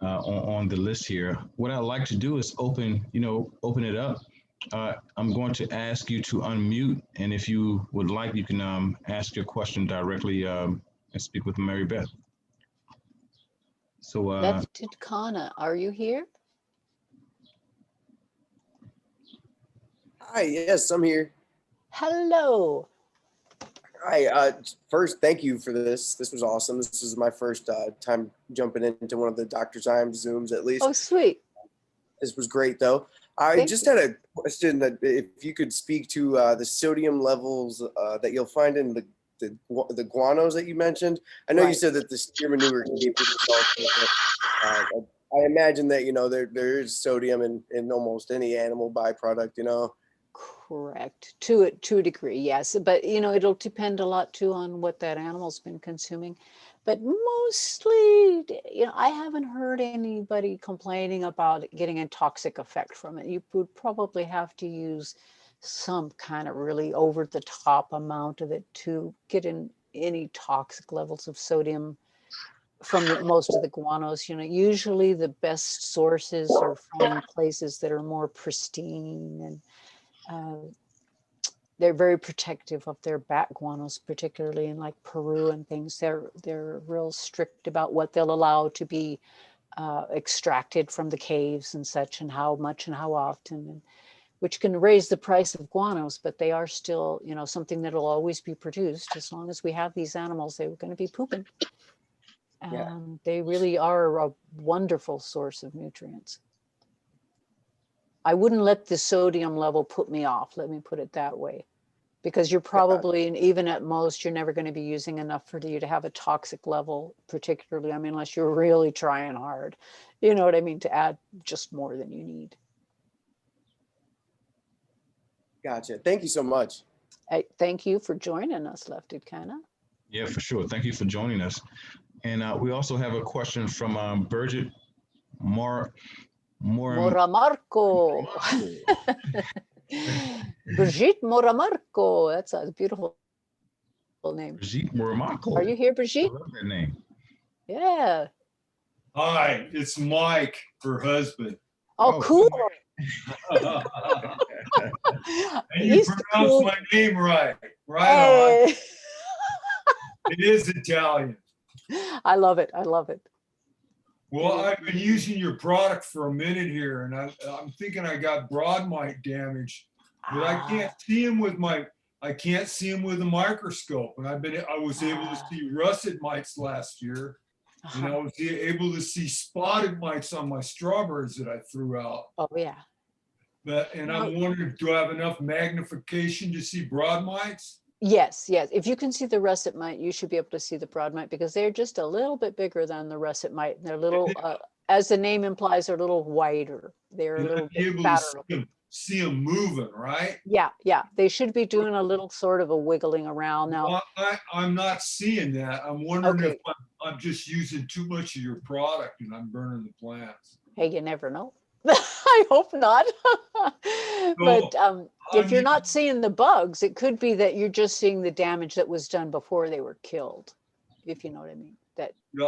on the list here. What I'd like to do is open it up. I'm going to ask you to unmute, and if you would like, you can ask your question directly and speak with Mary Beth. So, Lefted Kana, are you here? Hi, yes, I'm here. Hello. Hi, first, thank you for this. This was awesome. This is my first time jumping into one of the Dr. Symes Zooms, at least. Oh, sweet. This was great, though. I just had a question that if you could speak to the sodium levels that you'll find in the guanos that you mentioned. I know you said that the steer manure can be pretty salty. I imagine that, there is sodium in almost any animal byproduct. Correct. To a degree, yes. But, it'll depend a lot too on what that animal's been consuming. But mostly, I haven't heard anybody complaining about getting a toxic effect from it. You would probably have to use some kind of really over the top amount of it to get in any toxic levels of sodium from most of the guanos. Usually the best sources are from places that are more pristine, and they're very protective of their bat guanos, particularly in like Peru and things. They're real strict about what they'll allow to be extracted from the caves and such, and how much and how often, and which can raise the price of guanos, but they are still, something that will always be produced. As long as we have these animals, they're going to be pooping. And they really are a wonderful source of nutrients. I wouldn't let the sodium level put me off, let me put it that way, because you're probably, and even at most, you're never going to be using enough for you to have a toxic level, particularly, unless you're really trying hard, you know what I mean, to add just more than you need. Gotcha. Thank you so much. Thank you for joining us, Lefted Canna. Yeah, for sure. Thank you for joining us. And we also have a question from Bridget Moramarco. Brigitte Moramarco. That's a beautiful name. Brigitte Moramarco. Are you here, Brigitte? I love that name. Yeah. Hi, it's Mike, her husband. Oh, cool. And you pronounced my name right. Right on. It is Italian. I love it. I love it. Well, I've been using your product for a minute here, and I'm thinking I got broad mite damage, but I can't see them with my. I can't see them with a microscope. And I was able to see russet mites last year. And I was able to see spotted mites on my strawberries that I threw out. Oh, yeah. And I'm wondering, do I have enough magnification to see broad mites? Yes, yes. If you can see the russet mite, you should be able to see the broad mite because they're just a little bit bigger than the russet mite. They're little, as the name implies, they're a little whiter. They're a little bit fatter. See them moving, right? Yeah, yeah. They should be doing a little sort of a wiggling around now. Well, I'm not seeing that. I'm wondering if I'm just using too much of your product and I'm burning the plants. Hey, you never know. I hope not. But if you're not seeing the bugs, it could be that you're just seeing the damage that was done before they were killed, if you know what I mean.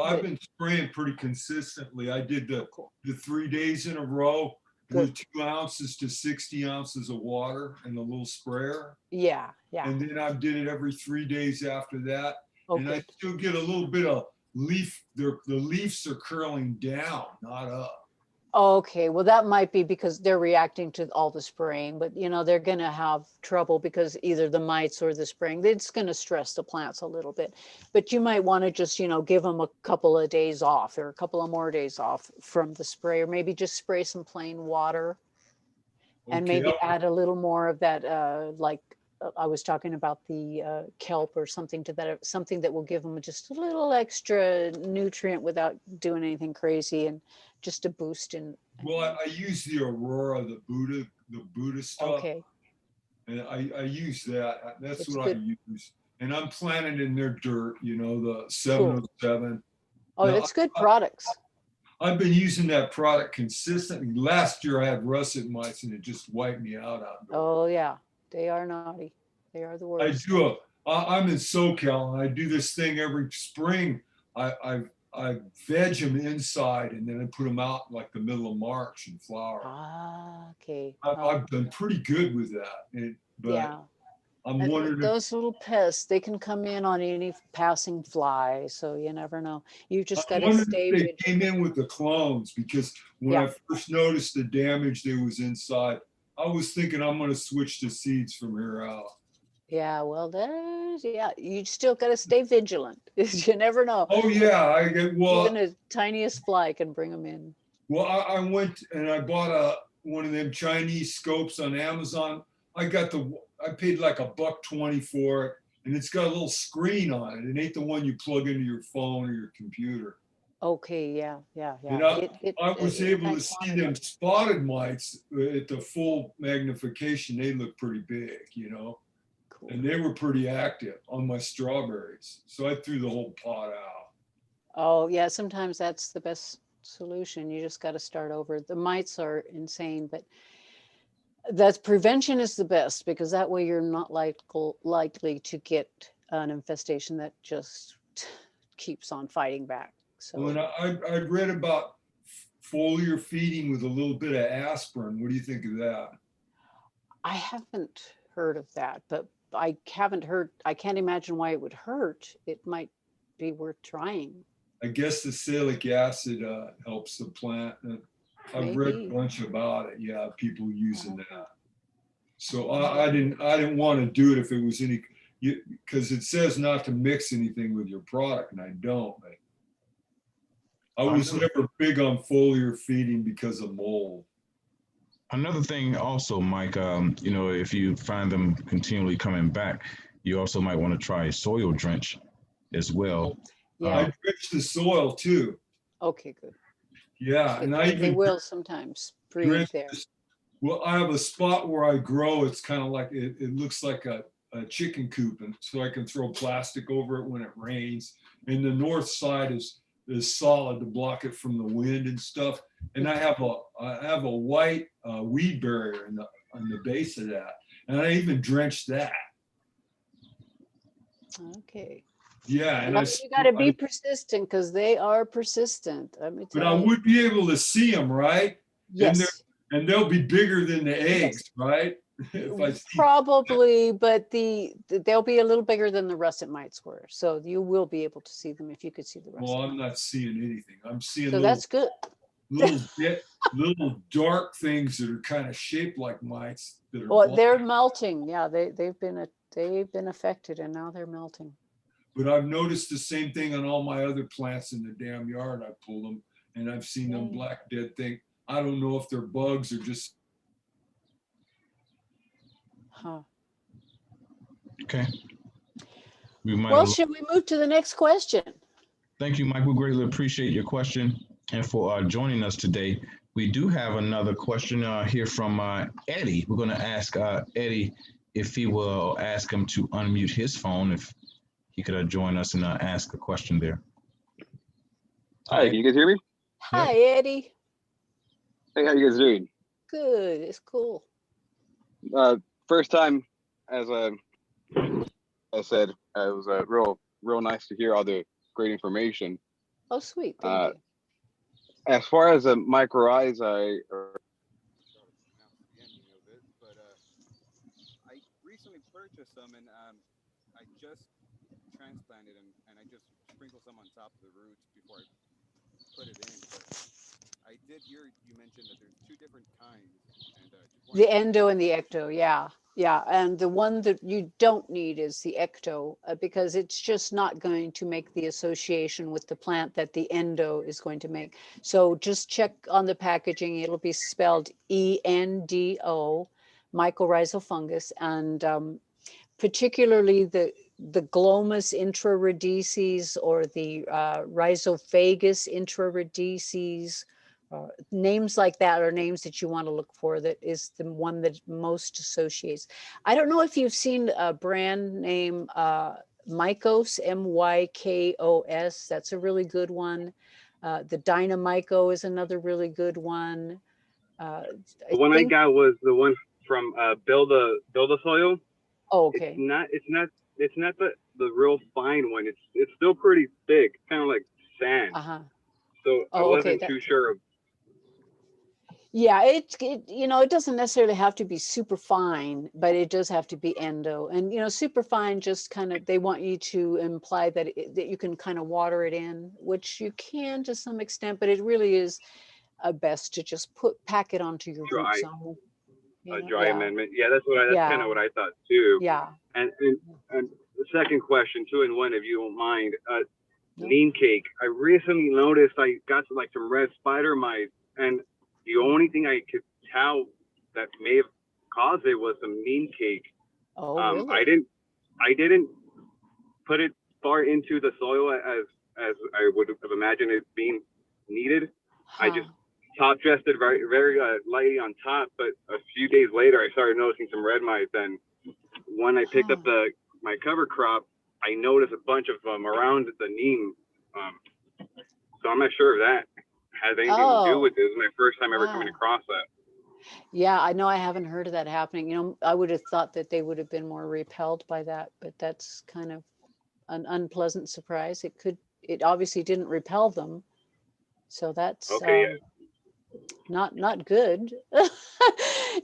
I've been spraying pretty consistently. I did the 3 days in a row with 2 ounces to 60 ounces of water in a little sprayer. Yeah, yeah. And then I did it every 3 days after that. And I still get a little bit of leaf. The leaves are curling down, not up. Okay, well, that might be because they're reacting to all the spraying, but they're going to have trouble because either the mites or the spraying, it's going to stress the plants a little bit. But you might want to just, give them a couple of days off or a couple of more days off from the spray, or maybe just spray some plain water and maybe add a little more of that, I was talking about the kelp or something to that, something that will give them just a little extra nutrient without doing anything crazy and just a boost in. Well, I use the Aurora, the Buddha stuff. Okay. And I use that. That's what I use. And I'm planting in their dirt, the 707. Oh, it's good products. I've been using that product consistently. Last year I had russet mites and it just wiped me out. Oh, yeah. They are naughty. They are the worst. I'm in SoCal and I do this thing every spring. I veg them inside and then I put them out like the middle of March and flower. Okay. I've done pretty good with that. But I'm wondering those little pests, they can come in on any passing fly, so you never know. You just got to stay. They came in with the clones because when I first noticed the damage that was inside, I was thinking I'm going to switch to seeds from here out. Yeah, well, you still got to stay vigilant. You never know. Oh yeah, even the tiniest fly can bring them in. Well, I went and I bought one of them Chinese scopes on Amazon. I paid like $1.20 for it, and it's got a little screen on it. It ain't the one you plug into your phone or your computer. Okay, yeah. And I was able to see them spotted mites at the full magnification. They look pretty big, Cool. And they were pretty active on my strawberries. So I threw the whole pot out. Oh, yeah, sometimes that's the best solution. You just got to start over. The mites are insane, but prevention is the best because that way you're not likely to get an infestation that just keeps on fighting back. So when I read about foliar feeding with a little bit of aspirin. What do you think of that? I haven't heard of that, but I can't imagine why it would hurt. It might be worth trying. I guess the salicylic acid helps the plant. I've read a bunch about it. Yeah, people using that. So I didn't want to do it if it was because it says not to mix anything with your product, and I don't. I was never big on foliar feeding because of mold. Another thing also, Mike, if you find them continually coming back, you also might want to try soil drench as well. Yeah. I drench the soil too. Okay, good. Yeah, and they will sometimes breathe there. Well, I have a spot where I grow. It's kind of like it looks like a chicken coop, and so I can throw plastic over it when it rains. And the north side is solid to block it from the wind and stuff. And I have a white weed barrier on the base of that, and I even drench that. Okay. Yeah, and you got to be persistent because they are persistent. But I would be able to see them, right? Yes. And they'll be bigger than the eggs, right? Probably, but they'll be a little bigger than the russet mites were. So you will be able to see them if you could see the russet. Well, I'm not seeing anything. I'm seeing that's good. little dark things that are kind of shaped like mites. They're melting. Yeah, they've been they've been affected and now they're melting. But I've noticed the same thing on all my other plants in the damn yard. I pull them and I've seen them black dead thing. I don't know if they're bugs or just. Huh. Okay. Well, should we move to the next question? Thank you, Mike. We greatly appreciate your question and for joining us today. We do have another question here from Eddie. We're going to ask Eddie if he will ask him to unmute his phone, if he could join us and ask a question there. Hi, can you guys hear me? Hi, Eddie. Hey, how you guys doing? Good. It's cool. First time, as I said, it was real nice to hear all the great information. Oh, sweet. Thank you. As far as the micro-eyes, I recently purchased some, and I just transplanted them, and I just sprinkled some on top of the roots before I put it in. But I did hear you mention that there's two different kinds. And, the endo and the ecto, yeah. Yeah, and the one that you don't need is the ecto because it's just not going to make the association with the plant that the endo is going to make. So just check on the packaging. It'll be spelled ENDO, mycorrhizal fungus, and particularly the Glomus intraradices or the Rhizophagus intraradices. Names like that are names that you want to look for. That is the one that most associates. I don't know if you've seen a brand name Mykos, MYKOS. That's a really good one. The Dynamyco is another really good one. The one I got was the one from Build a Soil. Oh, okay. It's not the real fine one. It's still pretty thick, kind of like sand. So I wasn't too sure of. Yeah, it it doesn't necessarily have to be super fine, but it does have to be endo. And super fine, just kind of, they want you to imply that that you can kind of water it in, which you can to some extent, but it really is best to just pack it onto your root zone. A dry amendment. Yeah, that's kind of what I thought too. Yeah. And the second question, 2 in 1, if you don't mind. Neem cake. I recently noticed I got some red spider mites, and the only thing I could tell that may have caused it was some neem cake. Oh, really? I didn't put it far into the soil as I would have imagined it being needed. I just top dressed it very, very lightly on top, but a few days later I started noticing some red mites, and when I picked up my cover crop, I noticed a bunch of them around the neem. So I'm not sure if that has anything to do with it. It's my first time ever coming across that. Yeah, I know I haven't heard of that happening. I would have thought that they would have been more repelled by that, but that's kind of an unpleasant surprise. It obviously didn't repel them. So that's not good.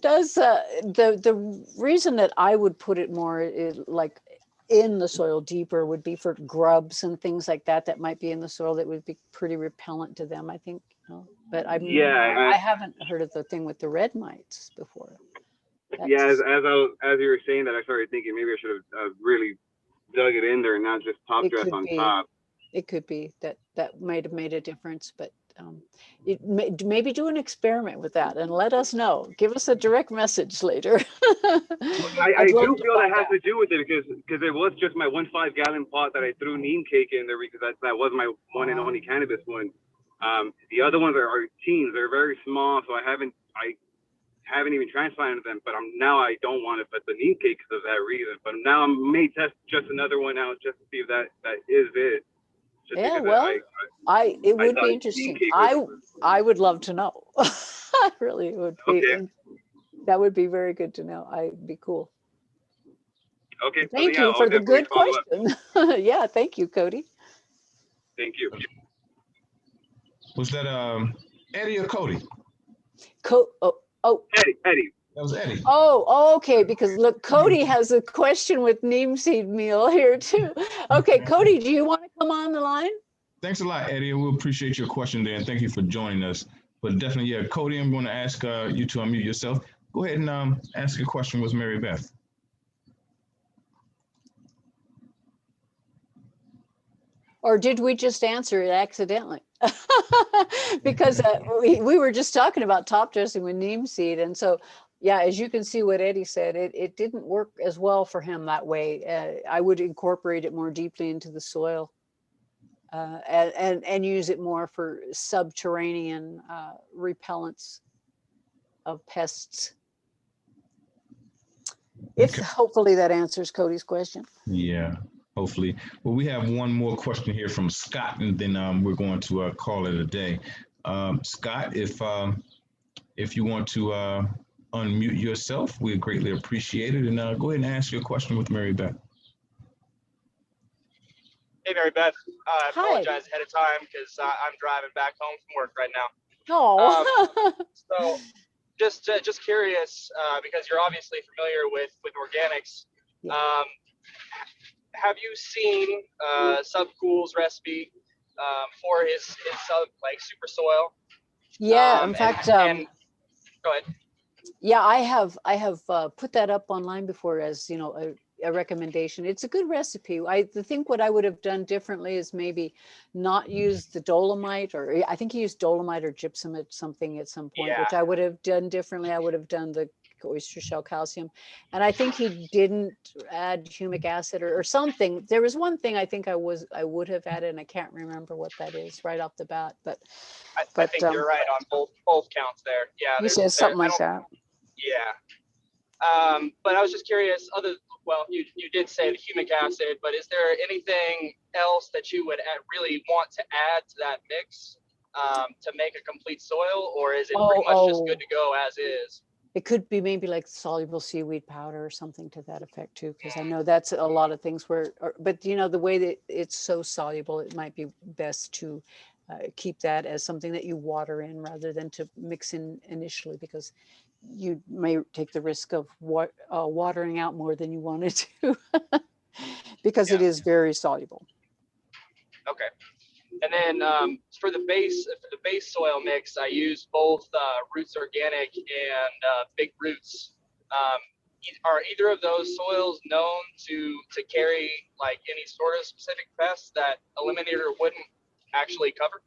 Does the reason that I would put it more like in the soil deeper would be for grubs and things like that might be in the soil that would be pretty repellent to them, I think. But I haven't heard of the thing with the red mites before. As you were saying that, I started thinking maybe I should have really dug it in there and not just top dress on top. It could be that might have made a difference, but maybe do an experiment with that and let us know. Give us a direct message later. I do feel that has to do with it because it was just my 1 5-gallon pot that I threw neem cake in there because that was my one and only cannabis one. The other ones are teens. They're very small, so I haven't even transplanted them. But now I don't want to put the neem cake because of that reason. But now I may test just another one out just to see if that is it. Yeah, well, it would be interesting. I would love to know. I really would be. Okay. That would be very good to know. I'd be cool. Okay. Thank you for the good question. Yeah, thank you, Cody. Thank you. Was that Eddie or Cody? Eddie. That was Eddie. Oh, okay. Because look, Cody has a question with neem seed meal here too. Okay, Cody, do you want to come on the line? Thanks a lot, Eddie. We appreciate your question there, and thank you for joining us. But definitely, yeah, Cody, I'm going to ask you to unmute yourself. Go ahead and ask your question with Mary Beth. Or did we just answer it accidentally? Because we were just talking about top dressing with neem seed. And so, yeah, as you can see what Eddie said, it didn't work as well for him that way. I would incorporate it more deeply into the soil and use it more for subterranean repellents of pests. If hopefully that answers Cody's question. Yeah, hopefully. Well, we have one more question here from Scott, and then we're going to call it a day. Scott, if you want to unmute yourself, we greatly appreciate it. And go ahead and ask your question with Mary Beth. Hey, Mary Beth. I Hi. apologize ahead of time because I'm driving back home from work right now. Oh. So just curious, because you're obviously familiar with organics. Yeah. Have you seen Subcool's recipe for his sub like super soil? Yeah, in fact, go ahead. Yeah, I have put that up online before as, you know, a recommendation. It's a good recipe. I think what I would have done differently is maybe not use the dolomite, or I think he used dolomite or gypsum at some point, Yeah. which I would have done differently. I would have done the oyster shell calcium. And I think he didn't add humic acid or something. There was one thing I think I would have added, and I can't remember what that is right off the bat, but I think you're right on both counts there. Yeah. He says something like that. Yeah. But I was just curious, well, you did say the humic acid, but is there anything else that you would really want to add to that mix to make a complete soil, or is it pretty much just good to go as is? It could be maybe like soluble seaweed powder or something to that effect too, because I know that's a lot of things but you know, the way that it's so soluble, it might be best to keep that as something that you water in rather than to mix in initially, because you may take the risk of watering out more than you wanted to because it is very soluble. Okay. And then for the base soil mix, I use both Roots Organic and Big Roots. Are either of those soils known to carry like any sort of specific pests that Eliminator wouldn't actually cover?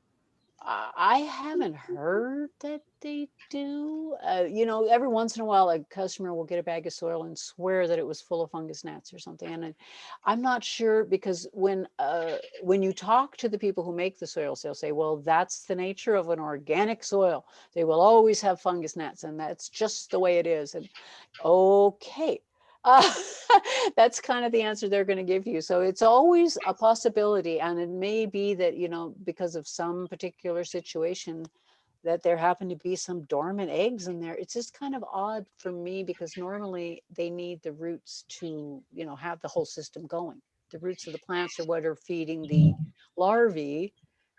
I haven't heard that they do. You know, every once in a while, a customer will get a bag of soil and swear that it was full of fungus gnats or something. And I'm not sure, because when you talk to the people who make the soils, they'll say, well, that's the nature of an organic soil. They will always have fungus gnats, and that's just the way it is. And okay. That's kind of the answer they're going to give you. So it's always a possibility. And it may be that, you know, because of some particular situation, that there happen to be some dormant eggs in there. It's just kind of odd for me, because normally they need the roots to, you know, have the whole system going. The roots of the plants are what are feeding the larvae.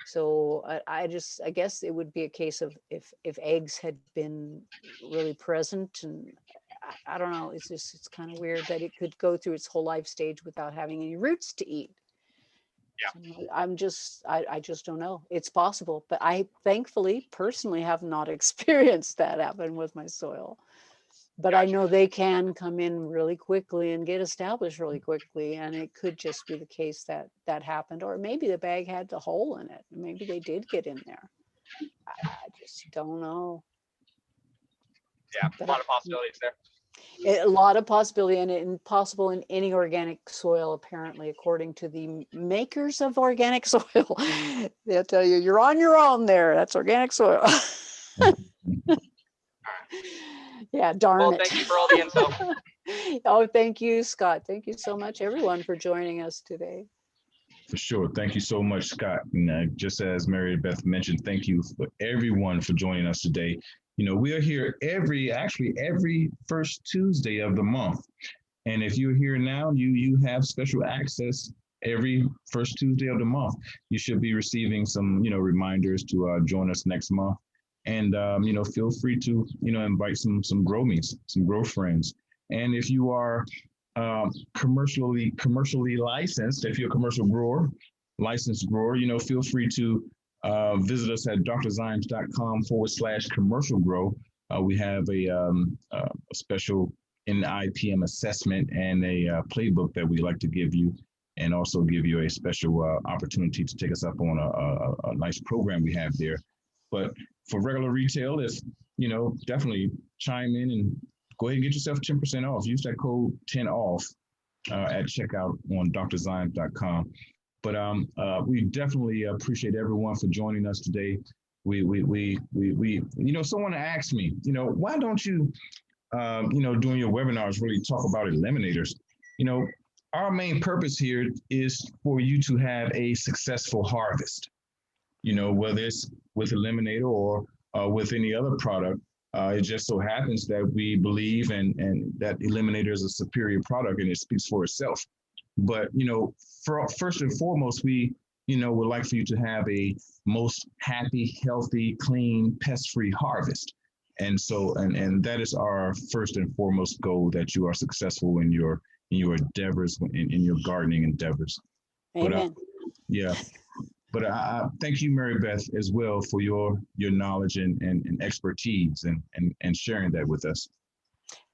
So I guess it would be a case of if eggs had been really present, and I don't know, it's kind of weird that it could go through its whole life stage without having any roots to eat. Yeah. So I just don't know. It's possible, but I thankfully personally have not experienced that happen with my soil. But I know they can come in really quickly and get established really quickly, and it could just be the case that happened, or maybe the bag had a hole in it. Maybe they did get in there. I just don't know. Yeah, a lot of possibilities there. A lot of possibility, and impossible in any organic soil, apparently, according to the makers of organic soil. They'll tell you, you're on your own there. That's organic soil. Yeah, darn it. Thank you for all the info. Oh, thank you, Scott. Thank you so much, everyone, for joining us today. For sure. Thank you so much, Scott. And just as Mary Beth mentioned, thank you for everyone for joining us today. You know, we are here every first Tuesday of the month. And if you're here now, you have special access every first Tuesday of the month. You should be receiving some, you know, reminders to join us next month. And, you know, feel free to, you know, invite some grow-mies, some grow friends. And if you are commercially licensed, if you're a commercial grower, licensed grower, you know, feel free to visit us at drzymes.com/commercial grow. We have a special NIPM assessment and a playbook that we like to give you and also give you a special opportunity to take us up on a nice program we have there. But for regular retail, if definitely chime in and go ahead and get yourself 10% off. Use that code 10OFF at checkout on drzymes.com. But we definitely appreciate everyone for joining us today. We someone asked me, why don't you, during your webinars, really talk about eliminators? Our main purpose here is for you to have a successful harvest, whether it's with Eliminator or with any other product. It just so happens that we believe and that Eliminator is a superior product and it speaks for itself. But, first and foremost, we, would like for you to have a most happy, healthy, clean, pest-free harvest. And so, and that is our first and foremost goal, that you are successful in your endeavors, in your gardening endeavors. Amen. But I thank you, Mary Beth, as well, for your knowledge and expertise and sharing that with us.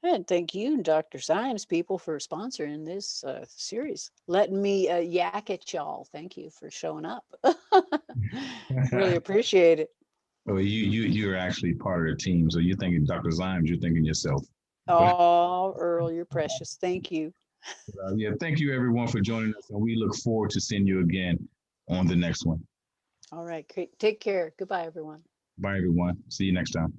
And thank you, Dr. Symes, people, for sponsoring this series. Letting me yak at y'all. Thank you for showing up. Really appreciate it. Oh, you're actually part of the team. So you're thinking Dr. Symes, you're thinking yourself. Oh, Earl, you're precious. Thank you. Thank you, everyone, for joining us. And we look forward to seeing you again on the next one. All right, great. Take care. Goodbye, everyone. Bye, everyone. See you next time.